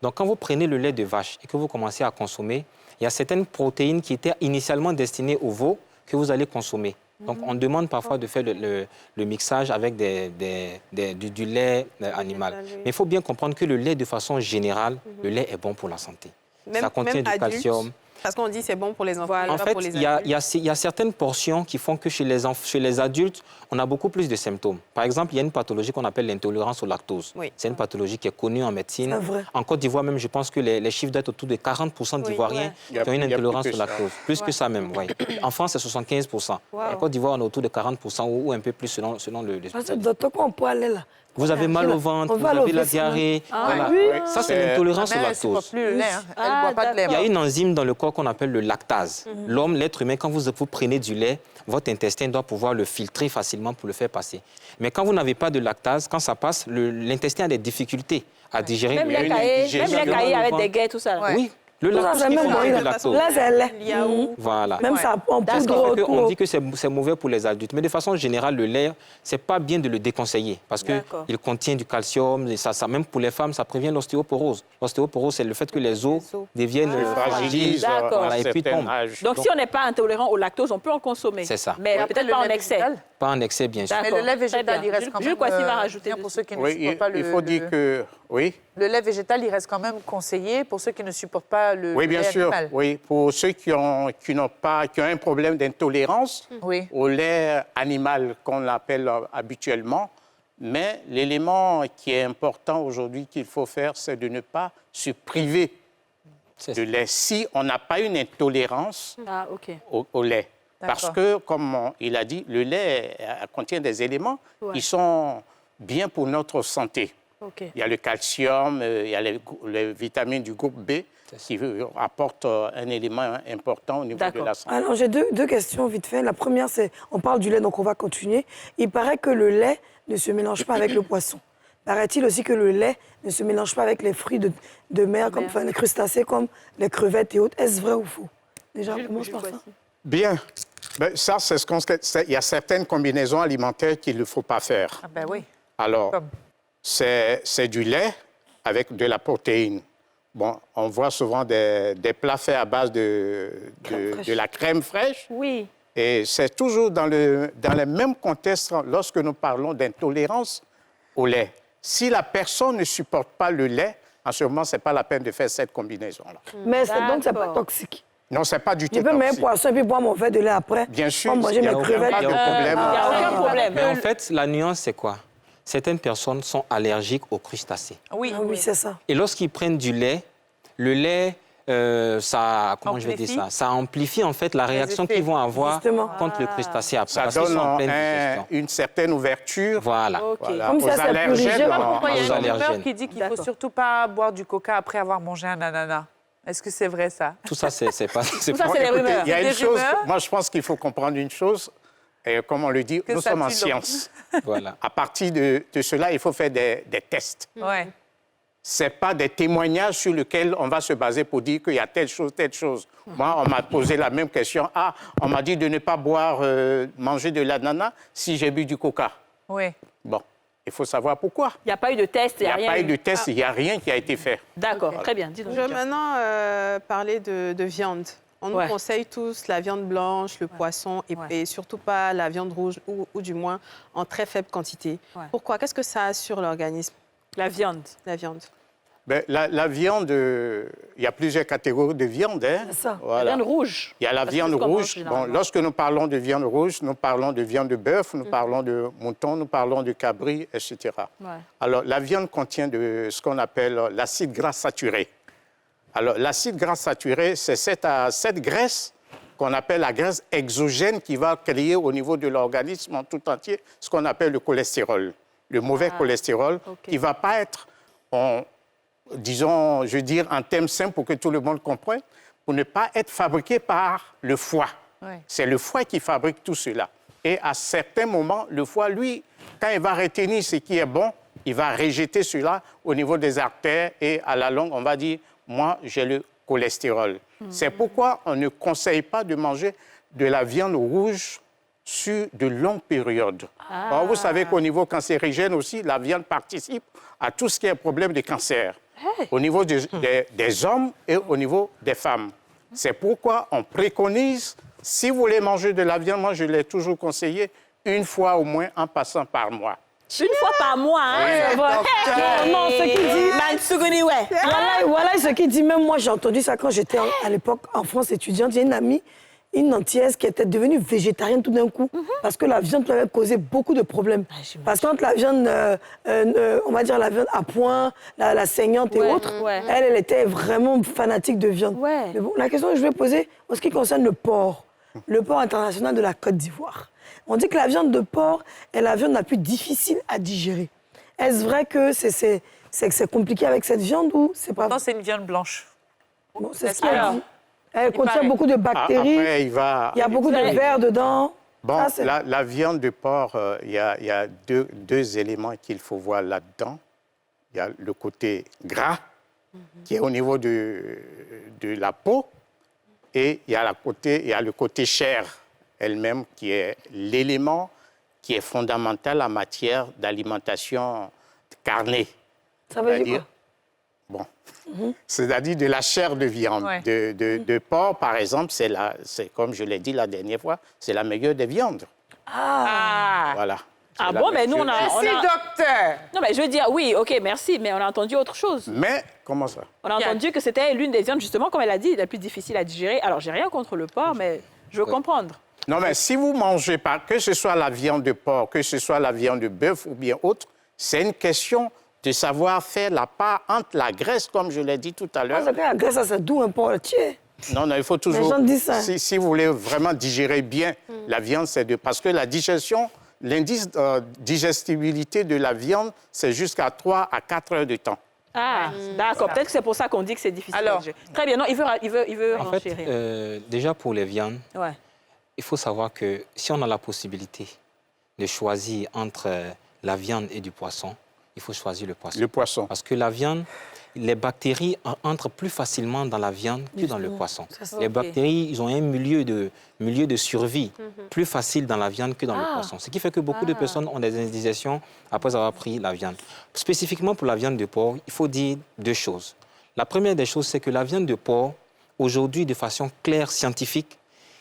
[SPEAKER 7] Donc, quand vous prenez le lait de vache et que vous commencez à consommer, il y a certaines protéines qui étaient initialement destinées au veau que vous allez consommer. Donc, on demande parfois de faire le mixage avec du lait animal.
[SPEAKER 8] oui.
[SPEAKER 7] Mais il faut bien comprendre que le lait, de façon générale, le lait est bon pour la santé. Ça contient du
[SPEAKER 8] adulte,
[SPEAKER 7] calcium.
[SPEAKER 8] Parce qu'on dit c'est bon pour les enfants,
[SPEAKER 7] En
[SPEAKER 8] pas
[SPEAKER 7] fait,
[SPEAKER 8] pour les
[SPEAKER 7] il y
[SPEAKER 8] adultes.
[SPEAKER 7] a certaines portions qui font que chez les adultes, on a beaucoup plus de symptômes. Par exemple, il y a une pathologie qu'on appelle l'intolérance au lactose.
[SPEAKER 8] Oui.
[SPEAKER 7] C'est une pathologie qui est connue en médecine.
[SPEAKER 5] C'est vrai.
[SPEAKER 7] En Côte d'Ivoire, même, je pense que les chiffres doivent être autour de 40% d'Ivoiriens
[SPEAKER 6] ouais.
[SPEAKER 7] qui ont une
[SPEAKER 6] Il y a plus
[SPEAKER 7] intolérance
[SPEAKER 6] que
[SPEAKER 7] au
[SPEAKER 6] ça.
[SPEAKER 7] lactose. Plus que ça même, oui. En France, c'est 75%. En Côte d'Ivoire, on est autour de 40% ou un peu plus selon le
[SPEAKER 5] Parce que
[SPEAKER 7] spécialiste.
[SPEAKER 5] docteur, quand on peut aller là.
[SPEAKER 7] Vous avez mal au ventre,
[SPEAKER 5] On
[SPEAKER 7] vous
[SPEAKER 5] va aller
[SPEAKER 7] avez
[SPEAKER 5] au
[SPEAKER 7] la
[SPEAKER 5] festival.
[SPEAKER 7] diarrhée. Voilà.
[SPEAKER 6] Oui.
[SPEAKER 7] Ça, c'est l'intolérance au
[SPEAKER 4] Ma mère, elle ne supporte
[SPEAKER 7] lactose.
[SPEAKER 4] plus le lait. Hein. Elle ne
[SPEAKER 1] Ah,
[SPEAKER 4] boit pas de lait.
[SPEAKER 7] Il y a une enzyme dans le corps qu'on appelle le lactase. L'homme, l'être humain, quand vous prenez du lait, votre intestin doit pouvoir le filtrer facilement pour le faire passer. Mais quand vous n'avez pas de lactase, quand ça passe, l'intestin a des difficultés à digérer
[SPEAKER 1] Même
[SPEAKER 7] le lait.
[SPEAKER 1] les
[SPEAKER 6] une
[SPEAKER 1] cahiers,
[SPEAKER 6] digestion.
[SPEAKER 1] même les cahiers avec des gays, tout ça.
[SPEAKER 4] Ouais.
[SPEAKER 7] Oui, le
[SPEAKER 5] Ça,
[SPEAKER 7] lactose
[SPEAKER 5] c'est
[SPEAKER 7] qui
[SPEAKER 5] même
[SPEAKER 7] fait
[SPEAKER 5] moyen.
[SPEAKER 7] le lactose.
[SPEAKER 5] Là, c'est lait.
[SPEAKER 8] Le yaourt.
[SPEAKER 7] Voilà.
[SPEAKER 5] Même ça, en
[SPEAKER 7] Ce qui
[SPEAKER 5] poudre.
[SPEAKER 7] fait qu'on
[SPEAKER 5] tout.
[SPEAKER 7] dit que c'est mauvais pour les adultes. Mais de façon générale, le lait, c'est pas bien de le déconseiller parce
[SPEAKER 1] D'accord.
[SPEAKER 7] qu'il contient du calcium. Et ça, même pour les femmes, ça prévient l'ostéoporose. L'ostéoporose, c'est le fait que les os deviennent fragiles.
[SPEAKER 1] D'accord.
[SPEAKER 7] Voilà, et puis tombent.
[SPEAKER 1] Donc, si on n'est pas intolérant au lactose, on peut en consommer.
[SPEAKER 7] C'est ça.
[SPEAKER 1] Mais
[SPEAKER 4] Ouais.
[SPEAKER 1] peut-être
[SPEAKER 4] Le
[SPEAKER 1] pas en
[SPEAKER 4] lait
[SPEAKER 1] excès.
[SPEAKER 4] végétal.
[SPEAKER 7] Pas en excès, bien sûr.
[SPEAKER 4] Mais
[SPEAKER 1] D'accord.
[SPEAKER 4] le lait végétal,
[SPEAKER 1] Très bien.
[SPEAKER 4] il reste quand
[SPEAKER 1] Jules
[SPEAKER 4] même...
[SPEAKER 1] Kwasi va rajouter
[SPEAKER 4] bien pour
[SPEAKER 1] dessus.
[SPEAKER 4] ceux qui ne
[SPEAKER 6] Oui,
[SPEAKER 4] supportent pas le...
[SPEAKER 6] il faut dire que... Oui.
[SPEAKER 4] Le lait végétal, il reste quand même conseillé pour ceux qui ne supportent pas le
[SPEAKER 6] Oui, bien
[SPEAKER 4] lait
[SPEAKER 6] sûr.
[SPEAKER 4] animal.
[SPEAKER 6] Oui, pour ceux qui ont un problème d'intolérance
[SPEAKER 4] Oui.
[SPEAKER 6] au lait animal qu'on appelle habituellement. Mais l'élément qui est important aujourd'hui qu'il faut faire, c'est de ne pas se priver
[SPEAKER 7] C'est
[SPEAKER 6] de
[SPEAKER 7] ça.
[SPEAKER 6] lait si on n'a pas une intolérance
[SPEAKER 1] Ah, OK.
[SPEAKER 6] au lait. Parce
[SPEAKER 4] D'accord.
[SPEAKER 6] que, comme il a dit, le lait contient des éléments qui sont bien pour notre santé.
[SPEAKER 1] OK.
[SPEAKER 6] Il y a le calcium, il y a les vitamines du groupe B qui apportent un élément important au niveau de
[SPEAKER 1] D'accord.
[SPEAKER 6] la santé.
[SPEAKER 5] Alors, j'ai deux questions vite fait. La première, c'est, on parle du lait, donc on va continuer. Il paraît que le lait ne se mélange pas avec le poisson. Paraît-il aussi que le lait ne se mélange pas avec les fruits de mer, comme enfin, les crustacés, comme les crevettes et autres. Est-ce vrai ou faux? Déjà, on commence par ça.
[SPEAKER 6] Bien. Ben, ça, c'est ce qu'on... Il y a certaines combinaisons alimentaires qu'il ne faut pas faire.
[SPEAKER 4] Ah ben oui.
[SPEAKER 6] Alors,
[SPEAKER 4] Comme.
[SPEAKER 6] c'est du lait avec de la protéine. bon, on voit souvent des plats faits à base de la crème fraîche.
[SPEAKER 1] Oui.
[SPEAKER 6] Et c'est toujours dans le même contexte lorsque nous parlons d'intolérance au lait. Si la personne ne supporte pas le lait, en ce moment, ce n'est pas la peine de faire cette combinaison-là.
[SPEAKER 5] Mais donc, c'est pas toxique.
[SPEAKER 6] Non, ce n'est pas du tout
[SPEAKER 5] Je peux mettre un
[SPEAKER 6] toxique.
[SPEAKER 5] poisson et puis boire mon verre de lait après.
[SPEAKER 6] Bien sûr,
[SPEAKER 5] Pour manger
[SPEAKER 6] il y a
[SPEAKER 5] mes
[SPEAKER 6] aucun
[SPEAKER 5] crevettes.
[SPEAKER 6] pas de problème.
[SPEAKER 1] Il n'y a aucun problème.
[SPEAKER 7] Mais en fait, la nuance, c'est quoi? Certaines personnes sont allergiques aux crustacés.
[SPEAKER 4] Oui,
[SPEAKER 5] Ah oui, c'est ça.
[SPEAKER 7] Et lorsqu'ils prennent du lait, le lait, ça, comment je vais dire ça? Ça amplifie en fait la réaction
[SPEAKER 4] effets.
[SPEAKER 7] qu'ils vont avoir
[SPEAKER 5] Justement.
[SPEAKER 7] contre le crustacé après.
[SPEAKER 6] Ça
[SPEAKER 7] parce qu'ils
[SPEAKER 6] donne
[SPEAKER 7] sont en pleine digestion.
[SPEAKER 6] une certaine ouverture.
[SPEAKER 7] Voilà.
[SPEAKER 1] OK.
[SPEAKER 6] Voilà,
[SPEAKER 5] Comme
[SPEAKER 6] aux
[SPEAKER 5] ça, c'est plus
[SPEAKER 6] allergènes.
[SPEAKER 5] léger.
[SPEAKER 4] Pourquoi il y
[SPEAKER 7] aux
[SPEAKER 4] a une rumeur
[SPEAKER 7] allergènes.
[SPEAKER 4] qui dit qu'il ne faut
[SPEAKER 1] D'accord.
[SPEAKER 4] surtout pas boire du coca après avoir mangé un ananas? Est-ce que c'est vrai, ça?
[SPEAKER 7] Tout ça, c'est pas... c'est
[SPEAKER 1] Tout ça,
[SPEAKER 7] pas-
[SPEAKER 1] c'est les
[SPEAKER 6] Écoutez,
[SPEAKER 1] rumeurs.
[SPEAKER 6] il y a
[SPEAKER 4] Des
[SPEAKER 6] une chose,
[SPEAKER 4] rumeurs.
[SPEAKER 6] moi je pense qu'il faut comprendre une chose, et comme on le dit,
[SPEAKER 4] Que
[SPEAKER 6] nous
[SPEAKER 4] ça
[SPEAKER 6] sommes en
[SPEAKER 4] tue l'homme.
[SPEAKER 6] science.
[SPEAKER 7] Voilà.
[SPEAKER 6] À partir de cela, il faut faire des tests.
[SPEAKER 4] Ouais.
[SPEAKER 6] Ce n'est pas des témoignages sur lesquels on va se baser pour dire qu'il y a telle chose, telle chose. Moi, on m'a posé la même question. Ah, on m'a dit de ne pas boire, manger de l'ananas si j'ai bu du coca.
[SPEAKER 4] Oui.
[SPEAKER 6] Bon, il faut savoir pourquoi.
[SPEAKER 1] Il n'y a pas eu de test,
[SPEAKER 6] Il n'y a pas eu de test, il n'y a rien qui a été fait.
[SPEAKER 1] D'accord, très bien. Dis-donc.
[SPEAKER 8] Je veux maintenant parler de viande. On nous
[SPEAKER 1] Ouais.
[SPEAKER 8] conseille tous la viande blanche, le poisson et surtout pas la viande rouge ou du moins en très faible quantité.
[SPEAKER 1] Ouais.
[SPEAKER 8] Pourquoi? Qu'est-ce que ça a sur l'organisme,
[SPEAKER 1] La viande.
[SPEAKER 8] la viande?
[SPEAKER 6] Ben, la viande, il y a plusieurs catégories de viande. Hein.
[SPEAKER 5] C'est ça.
[SPEAKER 6] Voilà.
[SPEAKER 1] La viande rouge.
[SPEAKER 6] Il y a la
[SPEAKER 1] Parce que
[SPEAKER 6] viande
[SPEAKER 1] c'est ce qu'on mange
[SPEAKER 6] rouge. Bon,
[SPEAKER 1] généralement.
[SPEAKER 6] lorsque nous parlons de viande rouge, nous parlons de viande de bœuf, nous parlons de mouton, nous parlons de cabri, etc.
[SPEAKER 1] Ouais.
[SPEAKER 6] Alors, la viande contient de ce qu'on appelle l'acide gras saturé. Alors, l'acide gras saturé, c'est cette graisse qu'on appelle la graisse exogène qui va créer au niveau de l'organisme en tout entier ce qu'on appelle le cholestérol, le mauvais cholestérol, qui ne va pas être, disons, je veux dire en termes simples pour que tout le monde comprenne, pour ne pas être fabriqué par le foie.
[SPEAKER 4] Ouais.
[SPEAKER 6] C'est le foie qui fabrique tout cela. Et à certains moments, le foie, lui, quand il va retenir ce qui est bon, il va rejeter cela au niveau des artères et à la longue, on va dire, moi, j'ai le cholestérol. C'est pourquoi on ne conseille pas de manger de la viande rouge sur de longues périodes. Alors, vous savez qu'au niveau cancérigène aussi, la viande participe à tout ce qui est problème de cancer, au niveau des hommes et au niveau des femmes. C'est pourquoi on préconise, si vous voulez manger de la viande, moi je l'ai toujours conseillé, une fois au moins en passant par mois.
[SPEAKER 1] Une fois par mois, hein?
[SPEAKER 5] Non, ce qu'il dit.
[SPEAKER 1] Mansuguni, ouais.
[SPEAKER 5] Voilà ce qu'il dit. Même moi, j'ai entendu ça quand j'étais à l'époque en France étudiante. J'ai une amie, une nantiaise, qui était devenue végétarienne tout d'un coup parce que la viande lui avait causé beaucoup de problèmes. Parce que quand la viande, on va dire la viande à point, la saignante et autres,
[SPEAKER 1] ouais.
[SPEAKER 5] elle était vraiment fanatique de viande.
[SPEAKER 1] Ouais.
[SPEAKER 5] Mais bon, la question que je vais poser, en ce qui concerne le porc international de la Côte d'Ivoire, on dit que la viande de porc est la viande la plus difficile à digérer. Est-ce vrai que c'est compliqué avec cette viande ou c'est pas
[SPEAKER 4] Non, c'est une viande blanche.
[SPEAKER 5] bon, c'est ce
[SPEAKER 4] Alors,
[SPEAKER 5] qu'elle dit. Elle contient
[SPEAKER 4] paraît.
[SPEAKER 5] beaucoup de bactéries.
[SPEAKER 6] Après, il
[SPEAKER 5] y a beaucoup de verre dedans.
[SPEAKER 6] Bon,
[SPEAKER 5] Ça, c'est-
[SPEAKER 6] la viande de porc, il y a deux éléments qu'il faut voir là-dedans. Il y a le côté gras, qui est au niveau de la peau, et il y a le côté chair elle-même, qui est l'élément qui est fondamental en matière d'alimentation carnée.
[SPEAKER 5] Ça veut dire quoi?
[SPEAKER 6] Bon, c'est-à-dire de la chair de viande.
[SPEAKER 4] Ouais.
[SPEAKER 6] De porc, par exemple, c'est comme je l'ai dit la dernière fois, c'est la meilleure des viandes.
[SPEAKER 4] Ah!
[SPEAKER 6] Voilà.
[SPEAKER 1] Ah
[SPEAKER 6] C'est la
[SPEAKER 1] bon, mais nous, on
[SPEAKER 6] meilleure.
[SPEAKER 1] a...
[SPEAKER 4] Merci, docteur!
[SPEAKER 1] Non, mais je veux dire, oui, OK, merci, mais on a entendu autre chose.
[SPEAKER 6] Mais, comment ça?
[SPEAKER 1] On a entendu que c'était l'une des viandes, justement, comme elle a dit, la plus difficile à digérer. Alors, j'ai rien contre le porc, mais je veux comprendre.
[SPEAKER 6] Non, mais si vous mangez pas, que ce soit la viande de porc, que ce soit la viande de bœuf ou bien autre, c'est une question de savoir faire la part entre la graisse, comme je l'ai dit tout à l'heure.
[SPEAKER 5] Parce que la graisse, ça, c'est doux un peu. Tiens.
[SPEAKER 6] Non, il faut toujours...
[SPEAKER 5] Les gens disent ça.
[SPEAKER 6] Si vous voulez vraiment digérer bien la viande, c'est parce que la digestion, l'indice de digestibilité de la viande, c'est jusqu'à 3 à 4 heures de temps.
[SPEAKER 1] Ah, d'accord. Peut-être que c'est pour ça qu'on dit que c'est difficile
[SPEAKER 4] Alors.
[SPEAKER 1] à digérer. Très bien. Non, il veut
[SPEAKER 7] En fait,
[SPEAKER 1] renchérir.
[SPEAKER 7] déjà pour les viandes,
[SPEAKER 1] Ouais.
[SPEAKER 7] il faut savoir que si on a la possibilité de choisir entre la viande et du poisson, il faut choisir le poisson.
[SPEAKER 6] Le poisson.
[SPEAKER 7] Parce que la viande, les bactéries entrent plus facilement dans la viande que dans le poisson. Les
[SPEAKER 1] Ok.
[SPEAKER 7] bactéries, ils ont un milieu de survie plus facile dans la viande que dans le poisson. Ce qui fait que beaucoup de personnes ont des indigestions après avoir pris la viande. Spécifiquement pour la viande de porc, il faut dire deux choses. La première des choses, c'est que la viande de porc, aujourd'hui, de façon claire, scientifique,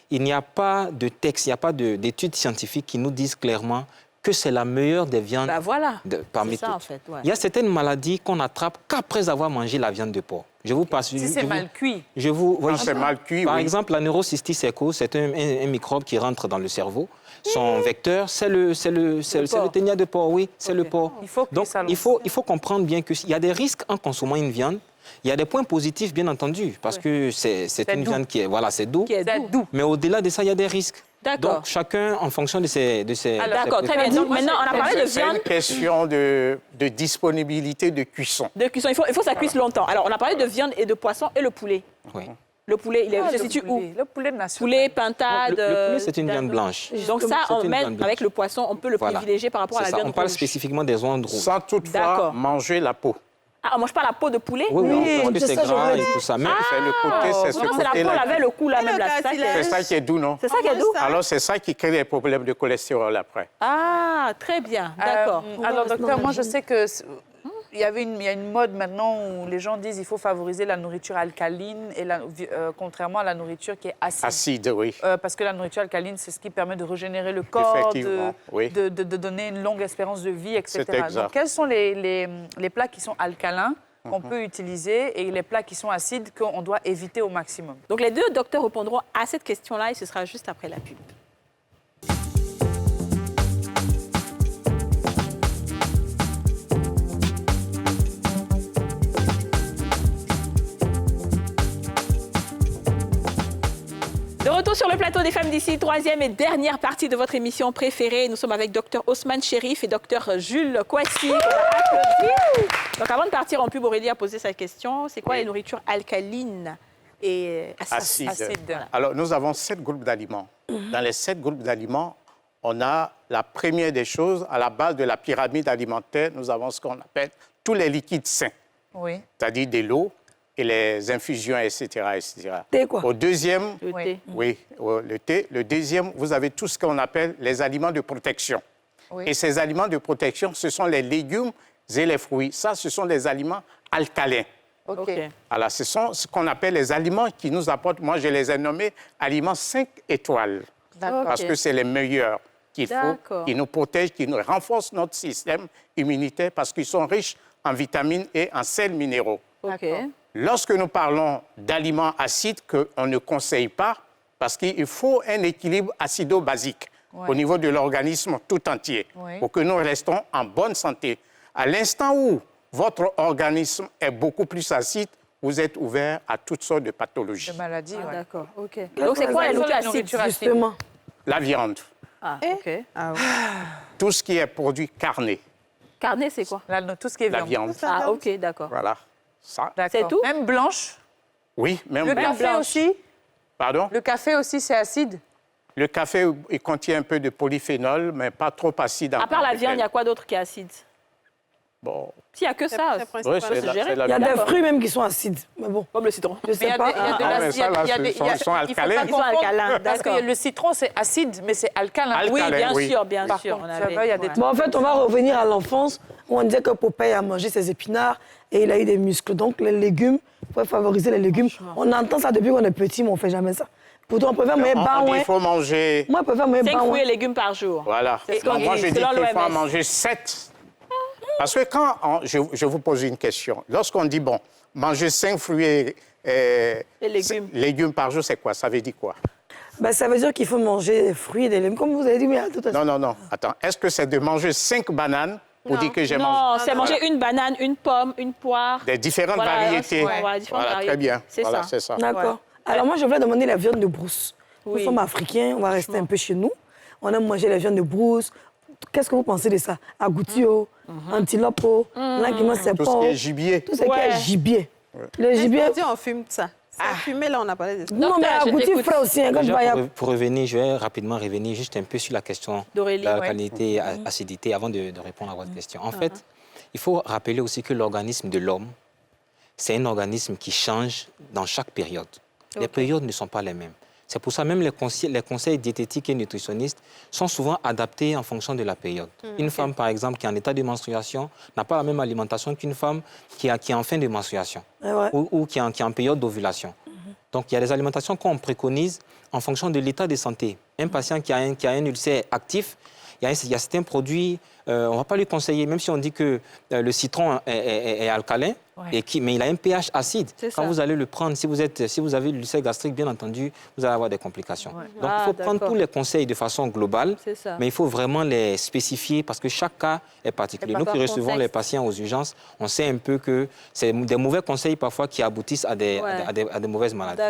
[SPEAKER 7] il n'y a pas de texte, il n'y a pas d'études scientifiques qui nous disent clairement que c'est la meilleure des viandes
[SPEAKER 1] Bah voilà,
[SPEAKER 7] parmi
[SPEAKER 1] c'est ça
[SPEAKER 7] toutes.
[SPEAKER 1] en fait. Ouais.
[SPEAKER 7] Il y a certaines maladies qu'on attrape qu'après avoir mangé la viande de porc. Je vous passe.
[SPEAKER 4] Si c'est mal cuit.
[SPEAKER 6] Quand c'est mal cuit,
[SPEAKER 7] Par
[SPEAKER 6] oui.
[SPEAKER 7] exemple, la neurocystis echo, c'est un microbe qui rentre dans le cerveau. Son vecteur, c'est le ténia de porc, oui, c'est le porc.
[SPEAKER 4] Il faut que
[SPEAKER 7] Donc,
[SPEAKER 4] ça
[SPEAKER 7] il faut comprendre bien qu'il y a des risques en consommant une viande. Il y a des points positifs, bien entendu, parce que c'est une
[SPEAKER 4] doux.
[SPEAKER 7] viande qui est, voilà, c'est doux.
[SPEAKER 1] Qui est
[SPEAKER 4] C'est doux.
[SPEAKER 7] Mais au-delà de ça, il y a des risques.
[SPEAKER 1] D'accord.
[SPEAKER 7] Donc, chacun, en fonction de ses
[SPEAKER 1] D'accord, très bien. Donc maintenant, on a parlé de
[SPEAKER 6] C'est
[SPEAKER 1] viande
[SPEAKER 6] une question de disponibilité de cuisson.
[SPEAKER 1] de cuisson. Il faut que ça cuise longtemps. Alors, on a parlé de viande et de poisson et le poulet.
[SPEAKER 7] Oui.
[SPEAKER 1] Le poulet, il
[SPEAKER 4] Ah,
[SPEAKER 1] se
[SPEAKER 4] le
[SPEAKER 1] situe
[SPEAKER 4] poulet.
[SPEAKER 1] où?
[SPEAKER 4] Le poulet national.
[SPEAKER 1] Poulet, pintade.
[SPEAKER 7] Le poulet, c'est une viande blanche.
[SPEAKER 1] Donc ça,
[SPEAKER 7] C'est
[SPEAKER 1] on
[SPEAKER 7] une
[SPEAKER 1] met
[SPEAKER 7] viande blanche.
[SPEAKER 1] avec le poisson, on peut le
[SPEAKER 7] Voilà.
[SPEAKER 1] privilégier par rapport à
[SPEAKER 7] C'est
[SPEAKER 1] la
[SPEAKER 7] ça.
[SPEAKER 1] viande
[SPEAKER 7] On parle
[SPEAKER 1] rouge.
[SPEAKER 7] spécifiquement des ondes rouges.
[SPEAKER 6] Sans toutefois
[SPEAKER 1] D'accord.
[SPEAKER 6] manger la peau.
[SPEAKER 1] Ah, on mange pas la peau de poulet?
[SPEAKER 7] Oui,
[SPEAKER 5] Oui,
[SPEAKER 7] parce que
[SPEAKER 5] c'est
[SPEAKER 7] c'est
[SPEAKER 5] ça, je
[SPEAKER 7] gras
[SPEAKER 5] voulais
[SPEAKER 7] et
[SPEAKER 5] dire.
[SPEAKER 7] tout ça. Mais
[SPEAKER 6] C'est le côté, c'est ce
[SPEAKER 1] Non, c'est la peau,
[SPEAKER 6] côté-là.
[SPEAKER 1] on avait le cou là,
[SPEAKER 8] Et
[SPEAKER 1] même
[SPEAKER 8] le
[SPEAKER 1] là. C'est ça qui est-
[SPEAKER 8] cartilage.
[SPEAKER 6] C'est ça qui est doux, non?
[SPEAKER 1] C'est ça qui est doux?
[SPEAKER 6] Alors, c'est ça qui crée des problèmes de cholestérol après.
[SPEAKER 1] Ah, très bien, d'accord.
[SPEAKER 4] Alors,
[SPEAKER 5] rester
[SPEAKER 4] docteur,
[SPEAKER 5] dans
[SPEAKER 4] moi,
[SPEAKER 5] la
[SPEAKER 4] je
[SPEAKER 5] viande.
[SPEAKER 4] sais que il y a une mode maintenant où les gens disent qu'il faut favoriser la nourriture alcaline et contrairement à la nourriture qui est acide.
[SPEAKER 6] Acide, oui.
[SPEAKER 4] Parce que la nourriture alcaline, c'est ce qui permet de régénérer le corps,
[SPEAKER 6] Effectivement, oui.
[SPEAKER 4] de donner une longue espérance de vie, etc.
[SPEAKER 6] C'est exact.
[SPEAKER 4] Donc, quels sont les plats qui sont alcalins qu'on peut utiliser et les plats qui sont acides qu'on doit éviter au maximum?
[SPEAKER 1] Donc les deux docteurs répondront à cette question-là et ce sera juste après la pub. De retour sur le plateau des femmes d'ici, troisième et dernière partie de votre émission préférée. Nous sommes avec Dr Ousmane Chérif et Dr Jules Kouassi. On va applaudir. Donc avant de partir en pub, Aurélie a posé sa question. C'est quoi
[SPEAKER 6] Oui.
[SPEAKER 1] les nourritures alcalines et acides?
[SPEAKER 6] Acide. Alors, nous avons 7 groupes d'aliments. Dans les 7 groupes d'aliments, on a la première des choses, à la base de la pyramide alimentaire, nous avons ce qu'on appelle tous les liquides sains,
[SPEAKER 4] Oui.
[SPEAKER 6] c'est-à-dire de l'eau et les infusions, etc. etc.
[SPEAKER 5] Thé, quoi.
[SPEAKER 6] Au deuxième,
[SPEAKER 1] Le
[SPEAKER 4] Oui.
[SPEAKER 1] thé.
[SPEAKER 6] oui, le thé. Le deuxième, vous avez tout ce qu'on appelle les aliments de protection.
[SPEAKER 4] Oui.
[SPEAKER 6] Et ces aliments de protection, ce sont les légumes et les fruits. Ça, ce sont des aliments alcalins.
[SPEAKER 4] OK.
[SPEAKER 1] OK.
[SPEAKER 6] Alors, ce sont ce qu'on appelle les aliments qui nous apportent, moi je les ai nommés aliments 5 étoiles,
[SPEAKER 4] D'accord.
[SPEAKER 6] parce que c'est les meilleurs qu'il faut,
[SPEAKER 1] D'accord.
[SPEAKER 6] qui nous protègent, qui nous renforcent notre système immunitaire, parce qu'ils sont riches en vitamines et en sels minéraux.
[SPEAKER 1] OK.
[SPEAKER 6] Lorsque nous parlons d'aliments acides qu'on ne conseille pas, parce qu'il faut un équilibre acido-basique
[SPEAKER 4] Ouais.
[SPEAKER 6] au niveau de l'organisme tout entier,
[SPEAKER 4] Oui.
[SPEAKER 6] pour que nous restons en bonne santé. À l'instant où votre organisme est beaucoup plus acide, vous êtes ouvert à toutes sortes de pathologies.
[SPEAKER 4] De maladie,
[SPEAKER 1] Ah,
[SPEAKER 4] ouais.
[SPEAKER 1] d'accord, OK. Donc c'est quoi
[SPEAKER 4] Quelles
[SPEAKER 1] les
[SPEAKER 4] sont les
[SPEAKER 1] nourritures
[SPEAKER 4] nourritures
[SPEAKER 1] acides?
[SPEAKER 4] acides?
[SPEAKER 5] Justement.
[SPEAKER 6] La viande,
[SPEAKER 1] Ah, OK.
[SPEAKER 8] Ah oui.
[SPEAKER 6] tout ce qui est produit carné,
[SPEAKER 1] Carnet, c'est quoi?
[SPEAKER 4] Tout ce qui est
[SPEAKER 6] la
[SPEAKER 4] viande.
[SPEAKER 6] viande,
[SPEAKER 1] Ah, OK, d'accord.
[SPEAKER 6] voilà. Ça,
[SPEAKER 4] D'accord.
[SPEAKER 1] C'est tout?
[SPEAKER 4] Même blanche.
[SPEAKER 6] oui, même
[SPEAKER 4] Le
[SPEAKER 6] blanc.
[SPEAKER 4] café
[SPEAKER 1] blanche.
[SPEAKER 4] aussi.
[SPEAKER 6] Pardon?
[SPEAKER 4] Le café aussi, c'est acide.
[SPEAKER 6] Le café, il contient un peu de polyphénol, mais pas trop acide. en
[SPEAKER 1] À part
[SPEAKER 6] tant
[SPEAKER 1] la
[SPEAKER 6] que
[SPEAKER 1] viande, il
[SPEAKER 6] tel.
[SPEAKER 1] y a quoi d'autre qui est acide?
[SPEAKER 6] Bon,
[SPEAKER 1] S'il n'y a que ça,
[SPEAKER 8] C'est
[SPEAKER 6] oui,
[SPEAKER 8] principal.
[SPEAKER 6] c'est
[SPEAKER 1] c'est géré.
[SPEAKER 6] c'est la
[SPEAKER 5] Il y a des
[SPEAKER 1] D'accord.
[SPEAKER 5] fruits même qui sont acides. Mais bon,
[SPEAKER 1] comme le citron.
[SPEAKER 5] je
[SPEAKER 4] Mais il y
[SPEAKER 5] sais
[SPEAKER 4] a
[SPEAKER 5] pas.
[SPEAKER 4] des- il y a de
[SPEAKER 6] Ah,
[SPEAKER 4] la-
[SPEAKER 6] mais
[SPEAKER 4] il y a-
[SPEAKER 6] ça, là,
[SPEAKER 4] il y a des-
[SPEAKER 6] ils sont
[SPEAKER 4] il y a- il faut pas
[SPEAKER 6] alcalins.
[SPEAKER 1] Ils sont
[SPEAKER 4] confondre,
[SPEAKER 1] alcalins,
[SPEAKER 4] parce que
[SPEAKER 1] d'accord.
[SPEAKER 4] le citron, c'est acide, mais c'est alcalin.
[SPEAKER 1] Oui,
[SPEAKER 6] Alcalin,
[SPEAKER 1] bien
[SPEAKER 6] oui.
[SPEAKER 1] sûr, bien
[SPEAKER 4] Par
[SPEAKER 1] sûr.
[SPEAKER 4] contre,
[SPEAKER 1] on
[SPEAKER 4] tu
[SPEAKER 1] avait-
[SPEAKER 4] vois, il y a des
[SPEAKER 1] ouais.
[SPEAKER 5] Bon, en fait, on va revenir à l'enfance où on disait que Popeye a mangé ses épinards et il a eu des muscles. Donc, les légumes, il faut favoriser les légumes. On entend ça depuis qu'on est petit, mais on ne fait jamais ça. Pourtant, on préfère manger
[SPEAKER 6] on dit
[SPEAKER 5] baouin.
[SPEAKER 6] qu'il faut manger.
[SPEAKER 5] Moi, je préfère manger
[SPEAKER 1] 5 fruits
[SPEAKER 5] baouin.
[SPEAKER 1] et légumes par jour.
[SPEAKER 6] Voilà.
[SPEAKER 1] C'est ce qu'on
[SPEAKER 6] Moi,
[SPEAKER 1] dit,
[SPEAKER 6] je dis
[SPEAKER 1] selon
[SPEAKER 6] qu'il faut en
[SPEAKER 1] l'OMS.
[SPEAKER 6] manger 7. Parce que quand je vous pose une question, lorsqu'on dit, bon, manger 5 fruits et
[SPEAKER 1] légumes.
[SPEAKER 6] par jour, c'est quoi? Ça veut dire quoi?
[SPEAKER 5] Ben, ça veut dire qu'il faut manger des fruits et des légumes, comme vous avez dit, mais à tout à l'heure.
[SPEAKER 6] Non. Attends, est-ce que c'est de manger 5 bananes pour dire que j'ai mangé
[SPEAKER 1] Non, c'est manger une banane, une pomme, une poire.
[SPEAKER 6] des différentes
[SPEAKER 1] Voilà,
[SPEAKER 6] variétés?
[SPEAKER 1] voilà, différentes
[SPEAKER 6] Voilà,
[SPEAKER 1] variétés.
[SPEAKER 6] très bien.
[SPEAKER 1] C'est
[SPEAKER 6] Voilà,
[SPEAKER 1] ça.
[SPEAKER 6] c'est ça.
[SPEAKER 5] D'accord. Alors, moi, je voulais demander la viande de brousse.
[SPEAKER 1] Oui.
[SPEAKER 5] Nous sommes africains, on va rester un peu chez nous. On aime manger la viande de brousse. Qu'est-ce que vous pensez de ça? Agouti-o, antilope, là qui mange ses
[SPEAKER 6] Tout ce
[SPEAKER 5] porcs.
[SPEAKER 6] qui est gibier.
[SPEAKER 5] Tout ce qui
[SPEAKER 1] Ouais.
[SPEAKER 5] est gibier. Le
[SPEAKER 8] Mais
[SPEAKER 5] gibier.
[SPEAKER 8] aujourd'hui, on fume ça. Ça fumé, là, on a parlé de ça.
[SPEAKER 5] Non, mais
[SPEAKER 1] Docteur, je
[SPEAKER 5] agouti
[SPEAKER 1] t'écoute.
[SPEAKER 5] frais aussi. Hein, quand je
[SPEAKER 7] Déjà,
[SPEAKER 5] vais à-
[SPEAKER 7] pour revenir, je vais rapidement revenir juste un peu sur la question
[SPEAKER 1] D'Aurélie,
[SPEAKER 7] de la
[SPEAKER 1] ouais.
[SPEAKER 7] qualité et acidité avant de répondre à votre question. En fait, il faut rappeler aussi que l'organisme de l'homme, c'est un organisme qui change dans chaque période. Les périodes ne sont pas les mêmes. C'est pour ça même les conseils diététiques et nutritionnistes sont souvent adaptés en fonction de la période. Une femme, par exemple, qui est en état de menstruation n'a pas la même alimentation qu'une femme qui est en fin de menstruation ou qui est en période d'ovulation. Donc, il y a des alimentations qu'on préconise en fonction de l'état de santé. Un patient qui a un ulcère actif, il y a certains produits, on ne va pas lui conseiller, même si on dit que le citron est alcalin, mais il a un pH acide. Quand vous allez le prendre, si vous avez l'ulcère gastrique, bien entendu, vous allez avoir des complications. Donc, il faut prendre tous les conseils de façon globale, mais il faut vraiment les spécifier parce que chaque cas est particulier. Nous qui recevons les patients aux urgences, on sait un peu que c'est des mauvais conseils parfois qui aboutissent à des mauvaises maladies.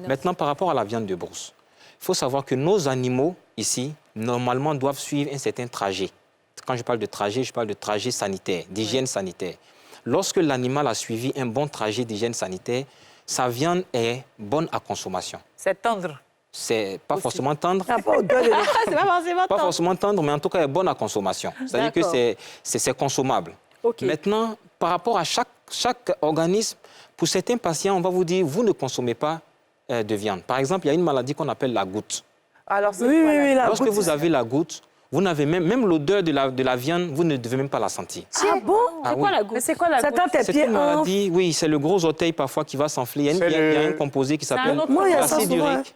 [SPEAKER 7] Maintenant, par rapport à la viande de brousse, il faut savoir que nos animaux, ici, normalement, doivent suivre un certain trajet. Quand je parle de trajet sanitaire, d'hygiène sanitaire. Lorsque l'animal a suivi un bon trajet d'hygiène sanitaire, sa viande est bonne à consommation.
[SPEAKER 4] C'est tendre.
[SPEAKER 7] C'est pas forcément tendre.
[SPEAKER 8] C'est pas
[SPEAKER 7] forcément tendre, mais en tout cas, elle est bonne à consommation. C'est-à-dire que c'est consommable. Maintenant, par rapport à chaque organisme, pour certains patients, on va vous dire, vous ne consommez pas de viande. Par exemple, il y a une maladie qu'on appelle la goutte.
[SPEAKER 4] Alors,
[SPEAKER 7] lorsque vous avez la goutte, vous n'avez même l'odeur de la viande, vous ne devez même pas la sentir.
[SPEAKER 5] Ah bon?
[SPEAKER 1] C'est quoi la goutte?
[SPEAKER 4] C'est quoi la goutte?
[SPEAKER 7] C'est une maladie, oui, c'est le gros orteil parfois qui va s'enfler. Il y a un composé qui s'appelle l'acide urique.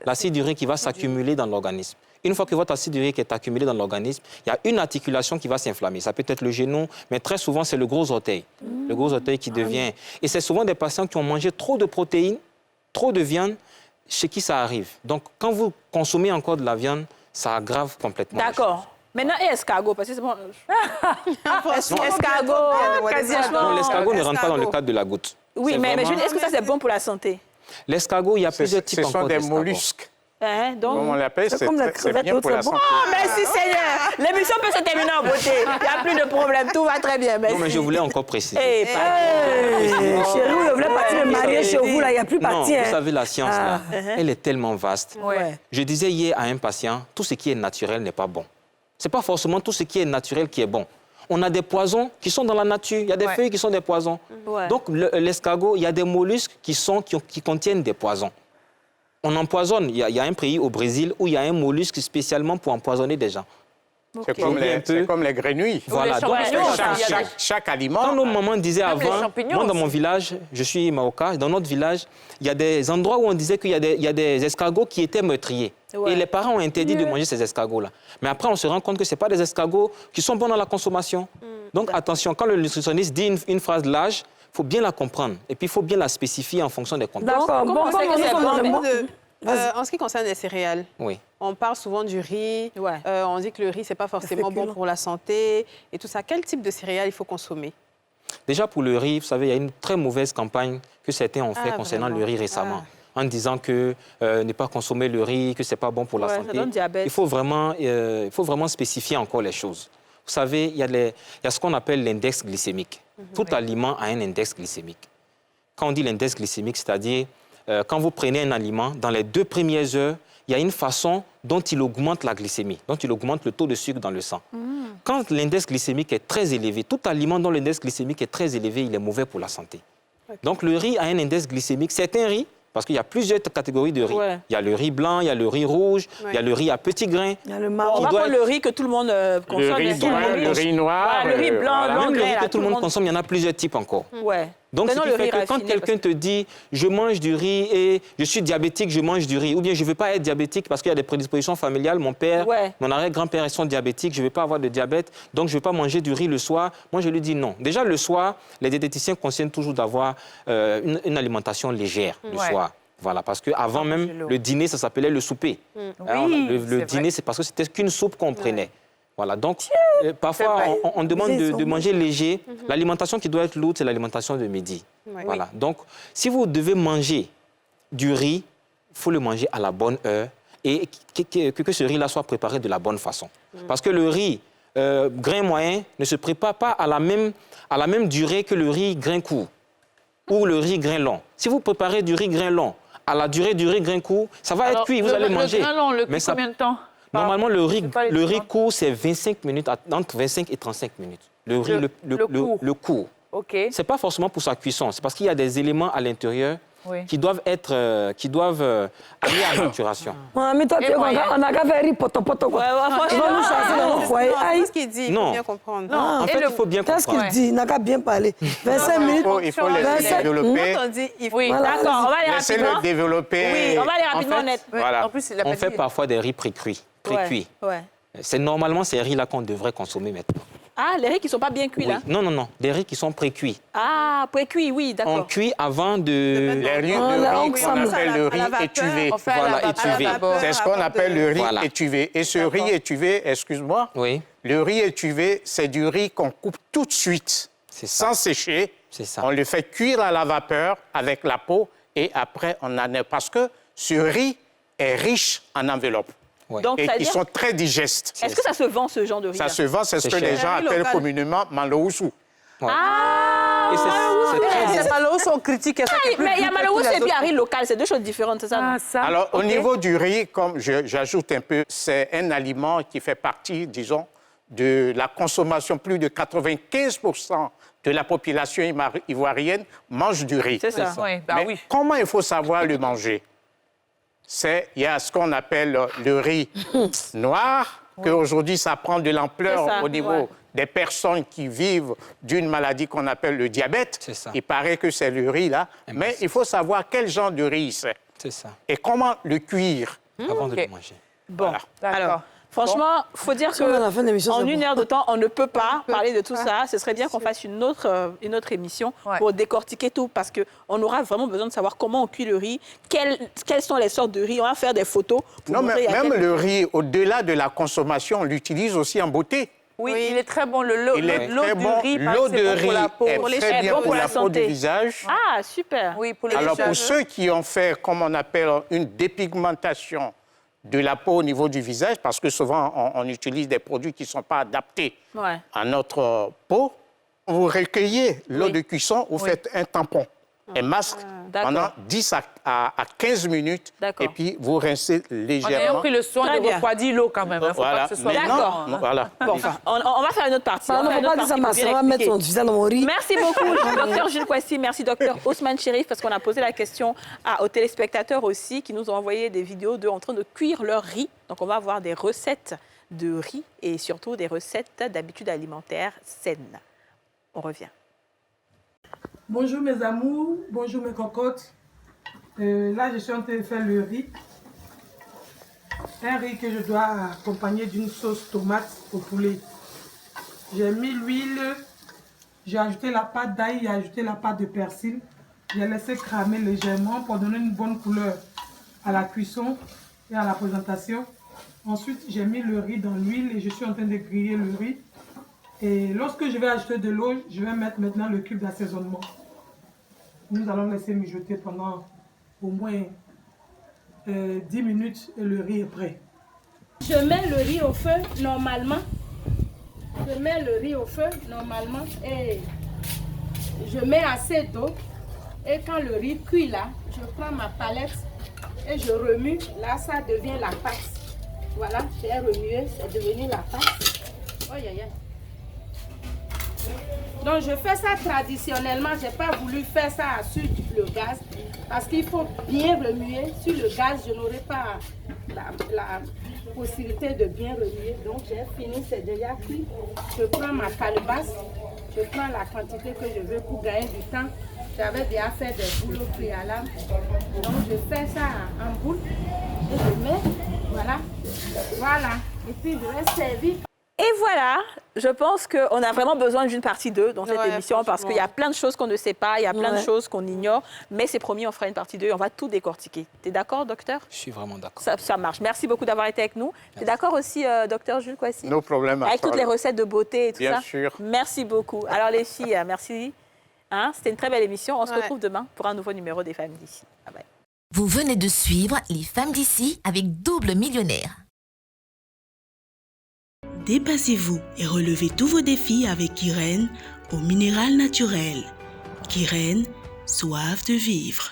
[SPEAKER 7] L'acide urique qui va s'accumuler dans l'organisme. Une fois que votre acide urique est accumulé dans l'organisme, il y a une articulation qui va s'inflammer. Ça peut être le genou, mais très souvent, c'est le gros orteil. Le gros orteil qui devient... Et c'est souvent des patients qui ont mangé trop de protéines, trop de viande, chez qui ça arrive. Donc, quand vous consommez encore de la viande, ça aggrave complètement.
[SPEAKER 1] D'accord. Maintenant, et escargot, parce que c'est bon.
[SPEAKER 4] Escargot,
[SPEAKER 7] non, l'escargot ne rentre pas dans le cadre de la goutte.
[SPEAKER 1] Oui, mais je veux dire, est-ce que ça, c'est bon pour la santé?
[SPEAKER 7] L'escargot, il y a plusieurs types encore
[SPEAKER 6] d'escargots. Ce sont des mollusques.
[SPEAKER 1] Donc,
[SPEAKER 6] comme on l'appelle, c'est bien pour la santé.
[SPEAKER 1] Oh, merci Seigneur. L'émission peut se terminer en beauté. Il n'y a plus de problème. Tout va très bien. Merci.
[SPEAKER 7] Non, mais je voulais encore préciser.
[SPEAKER 5] Chérie, je voulais partir me marier chez vous, là. Il n'y a plus parti.
[SPEAKER 7] Vous savez, la science, là, elle est tellement vaste. Je disais hier à un patient, tout ce qui est naturel n'est pas bon. Ce n'est pas forcément tout ce qui est naturel qui est bon. On a des poisons qui sont dans la nature. Il y a des feuilles qui sont des poisons. Donc, l'escargot, il y a des mollusques qui contiennent des poisons. On empoisonne. Il y a un pays au Brésil où il y a un mollusque spécialement pour empoisonner des gens.
[SPEAKER 6] C'est comme les grenouilles.
[SPEAKER 7] Voilà. Donc,
[SPEAKER 6] chaque aliment...
[SPEAKER 7] Quand nos mamans disaient avant, moi dans mon village, je suis Maoka, dans notre village, il y a des endroits où on disait qu'il y a des escargots qui étaient meurtriers. Et les parents ont interdit de manger ces escargots-là. Mais après, on se rend compte que ce n'est pas des escargots qui sont bons dans la consommation. Donc attention, quand le nutritionniste dit une phrase large, il faut bien la comprendre. Et puis, il faut bien la spécifier en fonction des contextes.
[SPEAKER 5] D'accord.
[SPEAKER 8] En ce qui concerne les céréales, on parle souvent du riz. On dit que le riz, ce n'est pas forcément bon pour la santé et tout ça. Quel type de céréales il faut consommer?
[SPEAKER 7] Déjà, pour le riz, vous savez, il y a une très mauvaise campagne que certains ont fait concernant le riz récemment. En disant que ne pas consommer le riz, que ce n'est pas bon pour la santé. Il faut vraiment spécifier encore les choses. Vous savez, il y a ce qu'on appelle l'index glycémique. Tout aliment a un index glycémique. Quand on dit l'index glycémique, c'est-à-dire quand vous prenez un aliment, dans les 2 premières heures, il y a une façon dont il augmente la glycémie, dont il augmente le taux de sucre dans le sang. Quand l'index glycémique est très élevé, tout aliment dont l'index glycémique est très élevé, il est mauvais pour la santé. Donc le riz a un index glycémique. Certains riz, parce qu'il y a plusieurs catégories de riz. Il y a le riz blanc, il y a le riz rouge, il y a le riz à petits grains.
[SPEAKER 5] Il y a le marron.
[SPEAKER 1] On va prendre le riz que tout le monde consomme.
[SPEAKER 6] Le riz noir.
[SPEAKER 1] Le riz blanc,
[SPEAKER 7] même le riz que tout le monde consomme, il y en a plusieurs types encore. Donc, ce qui fait que quand quelqu'un te dit « je mange du riz et je suis diabétique, je mange du riz » ou bien « je ne veux pas être diabétique parce qu'il y a des prédispositions familiales, mon père, mon arrière-grand-père, ils sont diabétiques, je ne veux pas avoir de diabète, donc je ne veux pas manger du riz le soir », moi, je lui dis non. Déjà, le soir, les diététiciens conseillent toujours d'avoir une alimentation légère le soir. Voilà, parce qu'avant même, le dîner, ça s'appelait le souper. Le dîner, c'est parce que c'était qu'une soupe qu'on prenait. Voilà, donc parfois on demande de manger léger. L'alimentation qui doit être lourde, c'est l'alimentation de midi. Voilà, donc si vous devez manger du riz, il faut le manger à la bonne heure et que ce riz-là soit préparé de la bonne façon. Parce que le riz grain moyen ne se prépare pas à la même durée que le riz grain court ou le riz grain long. Si vous préparez du riz grain long à la durée du riz grain court, ça va être cuit, vous allez manger.
[SPEAKER 4] Le grain long, le cuit combien de temps?
[SPEAKER 7] Normalement, le riz court, c'est 25 minutes, entre 25 et 35 minutes. Le riz, le court.
[SPEAKER 4] OK.
[SPEAKER 7] Ce n'est pas forcément pour sa cuisson, c'est parce qu'il y a des éléments à l'intérieur
[SPEAKER 4] Oui.
[SPEAKER 7] qui doivent aller à maturation.
[SPEAKER 5] Mais toi, tu on a qu'à faire riz poto quoi.
[SPEAKER 1] Ouais,
[SPEAKER 5] Tu vas nous chasser dans notre foyer.
[SPEAKER 8] C'est ce qu'il dit, il
[SPEAKER 7] Non.
[SPEAKER 8] faut bien comprendre.
[SPEAKER 7] En fait, il faut bien
[SPEAKER 5] Qu'est-ce
[SPEAKER 7] comprendre.
[SPEAKER 5] qu'il dit? Il n'a qu'à bien parler. 25 minutes.
[SPEAKER 6] Il faut laisser
[SPEAKER 5] 27
[SPEAKER 6] développer.
[SPEAKER 8] Quand on dit, il faut...
[SPEAKER 1] Oui,
[SPEAKER 5] Voilà.
[SPEAKER 1] d'accord, on va aller
[SPEAKER 6] Laissez-le
[SPEAKER 1] rapidement.
[SPEAKER 6] développer.
[SPEAKER 1] Oui, on va aller rapidement,
[SPEAKER 6] En fait,
[SPEAKER 1] net.
[SPEAKER 6] Voilà.
[SPEAKER 4] En plus, il a
[SPEAKER 7] On
[SPEAKER 4] pas
[SPEAKER 7] fait
[SPEAKER 4] dit-
[SPEAKER 7] parfois des riz pré-cuits.
[SPEAKER 1] Ouais.
[SPEAKER 7] Normalement ces riz-là qu'on devrait consommer maintenant.
[SPEAKER 1] Ah, les riz qui ne sont pas bien cuits,
[SPEAKER 7] Oui.
[SPEAKER 1] là.
[SPEAKER 7] Non, des riz qui sont pré-cuits.
[SPEAKER 1] Ah, pré-cuit, oui,
[SPEAKER 7] On
[SPEAKER 1] d'accord.
[SPEAKER 7] cuit avant de...
[SPEAKER 6] Les riz,
[SPEAKER 5] Oh, là, on
[SPEAKER 6] qu'on
[SPEAKER 5] ressemble
[SPEAKER 6] appelle le
[SPEAKER 8] à la
[SPEAKER 6] riz
[SPEAKER 8] vapeur.
[SPEAKER 6] étuvé.
[SPEAKER 4] On fait à
[SPEAKER 7] Voilà,
[SPEAKER 4] la vapeur
[SPEAKER 7] étuvé.
[SPEAKER 4] d'abord.
[SPEAKER 6] C'est ce qu'on
[SPEAKER 8] avant
[SPEAKER 6] appelle
[SPEAKER 8] de-
[SPEAKER 6] le riz
[SPEAKER 7] Voilà.
[SPEAKER 6] étuvé. Et ce riz étuvé, excuse-moi,
[SPEAKER 7] Oui,
[SPEAKER 6] le riz étuvé, c'est du riz qu'on coupe tout de suite,
[SPEAKER 7] C'est ça.
[SPEAKER 6] sans sécher.
[SPEAKER 7] C'est ça.
[SPEAKER 6] On le fait cuire à la vapeur avec la peau et après on en est. Parce que ce riz est riche en enveloppe
[SPEAKER 7] Ouais.
[SPEAKER 1] Donc,
[SPEAKER 6] et
[SPEAKER 1] ça veut
[SPEAKER 6] ils
[SPEAKER 1] dire,
[SPEAKER 6] sont très digestes.
[SPEAKER 1] est-ce que ça se vend, ce genre de riz
[SPEAKER 6] Ça se vend, c'est ce
[SPEAKER 7] C'est
[SPEAKER 6] que les
[SPEAKER 7] cher.
[SPEAKER 6] gens
[SPEAKER 8] Un riz
[SPEAKER 6] appellent
[SPEAKER 8] local.
[SPEAKER 6] communément manlooussou.
[SPEAKER 1] Ah
[SPEAKER 7] Et c'est très...
[SPEAKER 4] C'est Malou, son critique. est ça qui est plus
[SPEAKER 1] Mais il y a
[SPEAKER 4] plus que
[SPEAKER 1] Malou
[SPEAKER 4] tous les
[SPEAKER 1] et puis il y a
[SPEAKER 4] autres.
[SPEAKER 1] riz local, c'est deux choses différentes, c'est ça?
[SPEAKER 4] Ah,
[SPEAKER 1] non?
[SPEAKER 4] ça.
[SPEAKER 6] Alors, au
[SPEAKER 4] ok.
[SPEAKER 6] niveau du riz, comme j'ajoute un peu, c'est un aliment qui fait partie, disons, de la consommation. Plus de 95% de la population ivoirienne mange du riz.
[SPEAKER 1] C'est ça.
[SPEAKER 4] Oui, bah
[SPEAKER 6] Mais
[SPEAKER 4] oui.
[SPEAKER 6] comment il faut savoir le manger? Il y a ce qu'on appelle le riz noir, qu'aujourd'hui, ça prend de
[SPEAKER 1] C'est
[SPEAKER 6] l'ampleur
[SPEAKER 1] ça,
[SPEAKER 6] au niveau
[SPEAKER 1] ouais.
[SPEAKER 6] des personnes qui vivent d'une maladie qu'on appelle le diabète.
[SPEAKER 7] C'est ça.
[SPEAKER 6] Il paraît que c'est le riz, là. Mais il faut savoir quel genre de riz c'est
[SPEAKER 7] C'est ça.
[SPEAKER 6] et comment le cuire.
[SPEAKER 7] Avant de
[SPEAKER 4] ok.
[SPEAKER 7] le manger.
[SPEAKER 1] Bon,
[SPEAKER 4] D'accord.
[SPEAKER 1] alors, franchement, il faut dire
[SPEAKER 5] Si on a la fin de l'émission,
[SPEAKER 1] qu'en
[SPEAKER 5] c'est
[SPEAKER 1] une
[SPEAKER 5] bon.
[SPEAKER 1] heure de temps, on ne peut pas parler de tout ça. Ce serait bien qu'on fasse une autre émission
[SPEAKER 4] Ouais.
[SPEAKER 1] pour décortiquer tout, parce qu'on aura vraiment besoin de savoir comment on cuit le riz, quelles sont les sortes de riz. On va faire des photos pour
[SPEAKER 6] Non,
[SPEAKER 1] montrer
[SPEAKER 6] mais
[SPEAKER 1] à
[SPEAKER 6] même
[SPEAKER 1] quel-
[SPEAKER 6] le riz, au-delà de la consommation, on l'utilise aussi en beauté.
[SPEAKER 4] Oui, il est très bon. L'eau
[SPEAKER 6] Il est
[SPEAKER 4] du
[SPEAKER 6] très bon.
[SPEAKER 4] riz,
[SPEAKER 6] L'eau
[SPEAKER 4] c'est
[SPEAKER 6] de
[SPEAKER 4] bon
[SPEAKER 6] riz
[SPEAKER 4] pour la peau.
[SPEAKER 6] est
[SPEAKER 8] Pour les
[SPEAKER 6] très
[SPEAKER 8] cheveux,
[SPEAKER 6] bien
[SPEAKER 1] bon
[SPEAKER 6] pour
[SPEAKER 1] pour
[SPEAKER 6] la
[SPEAKER 1] la
[SPEAKER 6] peau du
[SPEAKER 1] santé.
[SPEAKER 6] visage.
[SPEAKER 1] Ah, super.
[SPEAKER 4] Oui, pour les
[SPEAKER 6] Alors,
[SPEAKER 4] cheveux.
[SPEAKER 6] pour ceux qui ont fait, comme on appelle, une dépigmentation de la peau au niveau du visage, parce que souvent, on utilise des produits qui ne sont pas adaptés
[SPEAKER 1] Ouais.
[SPEAKER 6] à notre peau, vous recueillez l'eau
[SPEAKER 1] Oui.
[SPEAKER 6] de cuisson, vous faites un tampon, un masque,
[SPEAKER 1] d'accord.
[SPEAKER 6] pendant 10 à 15 minutes,
[SPEAKER 1] D'accord.
[SPEAKER 6] et puis vous rincez
[SPEAKER 4] On a
[SPEAKER 6] légèrement.
[SPEAKER 4] pris le soin
[SPEAKER 1] Très
[SPEAKER 4] de
[SPEAKER 1] bien.
[SPEAKER 4] refroidir l'eau quand même. Il ne faut
[SPEAKER 6] Voilà.
[SPEAKER 4] pas que ce soit
[SPEAKER 6] Maintenant,
[SPEAKER 1] D'accord.
[SPEAKER 4] blanc, hein.
[SPEAKER 6] voilà.
[SPEAKER 1] Bon, enfin, on va faire une autre partie.
[SPEAKER 5] On
[SPEAKER 1] va faire
[SPEAKER 5] ne
[SPEAKER 1] une
[SPEAKER 5] peut pas
[SPEAKER 1] autre
[SPEAKER 5] dire ça,
[SPEAKER 1] partie
[SPEAKER 5] ma
[SPEAKER 1] pour bien
[SPEAKER 5] soeur va mettre
[SPEAKER 1] expliquer.
[SPEAKER 5] son visage dans mon riz.
[SPEAKER 1] Merci beaucoup, docteur Jules Kwasi. Merci, docteur Ousmane Chérif, parce qu'on a posé la question aux téléspectateurs aussi, qui nous ont envoyé des vidéos d'eux en train de cuire leur riz. Donc, on va avoir des recettes de riz et surtout des recettes d'habitudes alimentaires saines. On revient.
[SPEAKER 9] Bonjour mes amours, bonjour mes cocottes. Là, je suis en train de faire le riz. Un riz que je dois accompagner d'une sauce tomate au poulet. J'ai mis l'huile, j'ai ajouté la pâte d'ail, j'ai ajouté la pâte de persil. J'ai laissé cramer légèrement pour donner une bonne couleur à la cuisson et à la présentation. Ensuite, j'ai mis le riz dans l'huile et je suis en train de griller le riz. Et lorsque je vais ajouter de l'eau, je vais mettre maintenant le cube d'assaisonnement. Nous allons laisser mijoter pendant au moins 10 minutes et le riz est prêt.
[SPEAKER 10] Je mets le riz au feu normalement. Je mets le riz au feu normalement et je mets assez d'eau. Et quand le riz cuit là, je prends ma palette et je remue. Là, ça devient la pâte. Voilà, j'ai remué, c'est devenu la pâte. Oh, aïe, aïe. Donc je fais ça traditionnellement, je n'ai pas voulu faire ça sur le gaz parce qu'il faut bien remuer. Sur le gaz, je n'aurai pas la possibilité de bien remuer. Donc j'ai fini, c'est déjà cuit. Je prends ma calebasse, je prends la quantité que je veux pour gagner du temps. J'avais déjà fait des boules au préalable. Donc je fais ça en boule et je mets, voilà, voilà. Et puis je vais servir.
[SPEAKER 1] Et voilà, je pense qu'on a vraiment besoin d'une partie 2 dans cette
[SPEAKER 8] Ouais,
[SPEAKER 1] émission parce
[SPEAKER 8] franchement.
[SPEAKER 1] qu'il y a plein de choses qu'on ne sait pas, il y a plein de
[SPEAKER 5] Ouais.
[SPEAKER 1] choses qu'on ignore, mais c'est promis, on fera une partie 2 et on va tout décortiquer. Tu es d'accord, docteur?
[SPEAKER 7] Je suis vraiment d'accord.
[SPEAKER 1] Ça marche. Merci beaucoup d'avoir été avec nous. Tu es d'accord aussi, docteur Jules Kwasi?
[SPEAKER 6] Nos problèmes.
[SPEAKER 1] Avec toutes les recettes de beauté et tout
[SPEAKER 6] Bien
[SPEAKER 1] ça?
[SPEAKER 6] sûr.
[SPEAKER 1] Merci beaucoup. Alors les filles, merci. Hein, c'était une très belle émission. On se
[SPEAKER 8] Ouais.
[SPEAKER 1] retrouve demain pour un nouveau numéro des Femmes d'ici. Bye bye.
[SPEAKER 2] Vous venez de suivre Les Femmes d'ici avec Double Millionnaire.
[SPEAKER 3] Dépassez-vous et relevez tous vos défis avec Irène au minéral naturel. Irène, soif de vivre.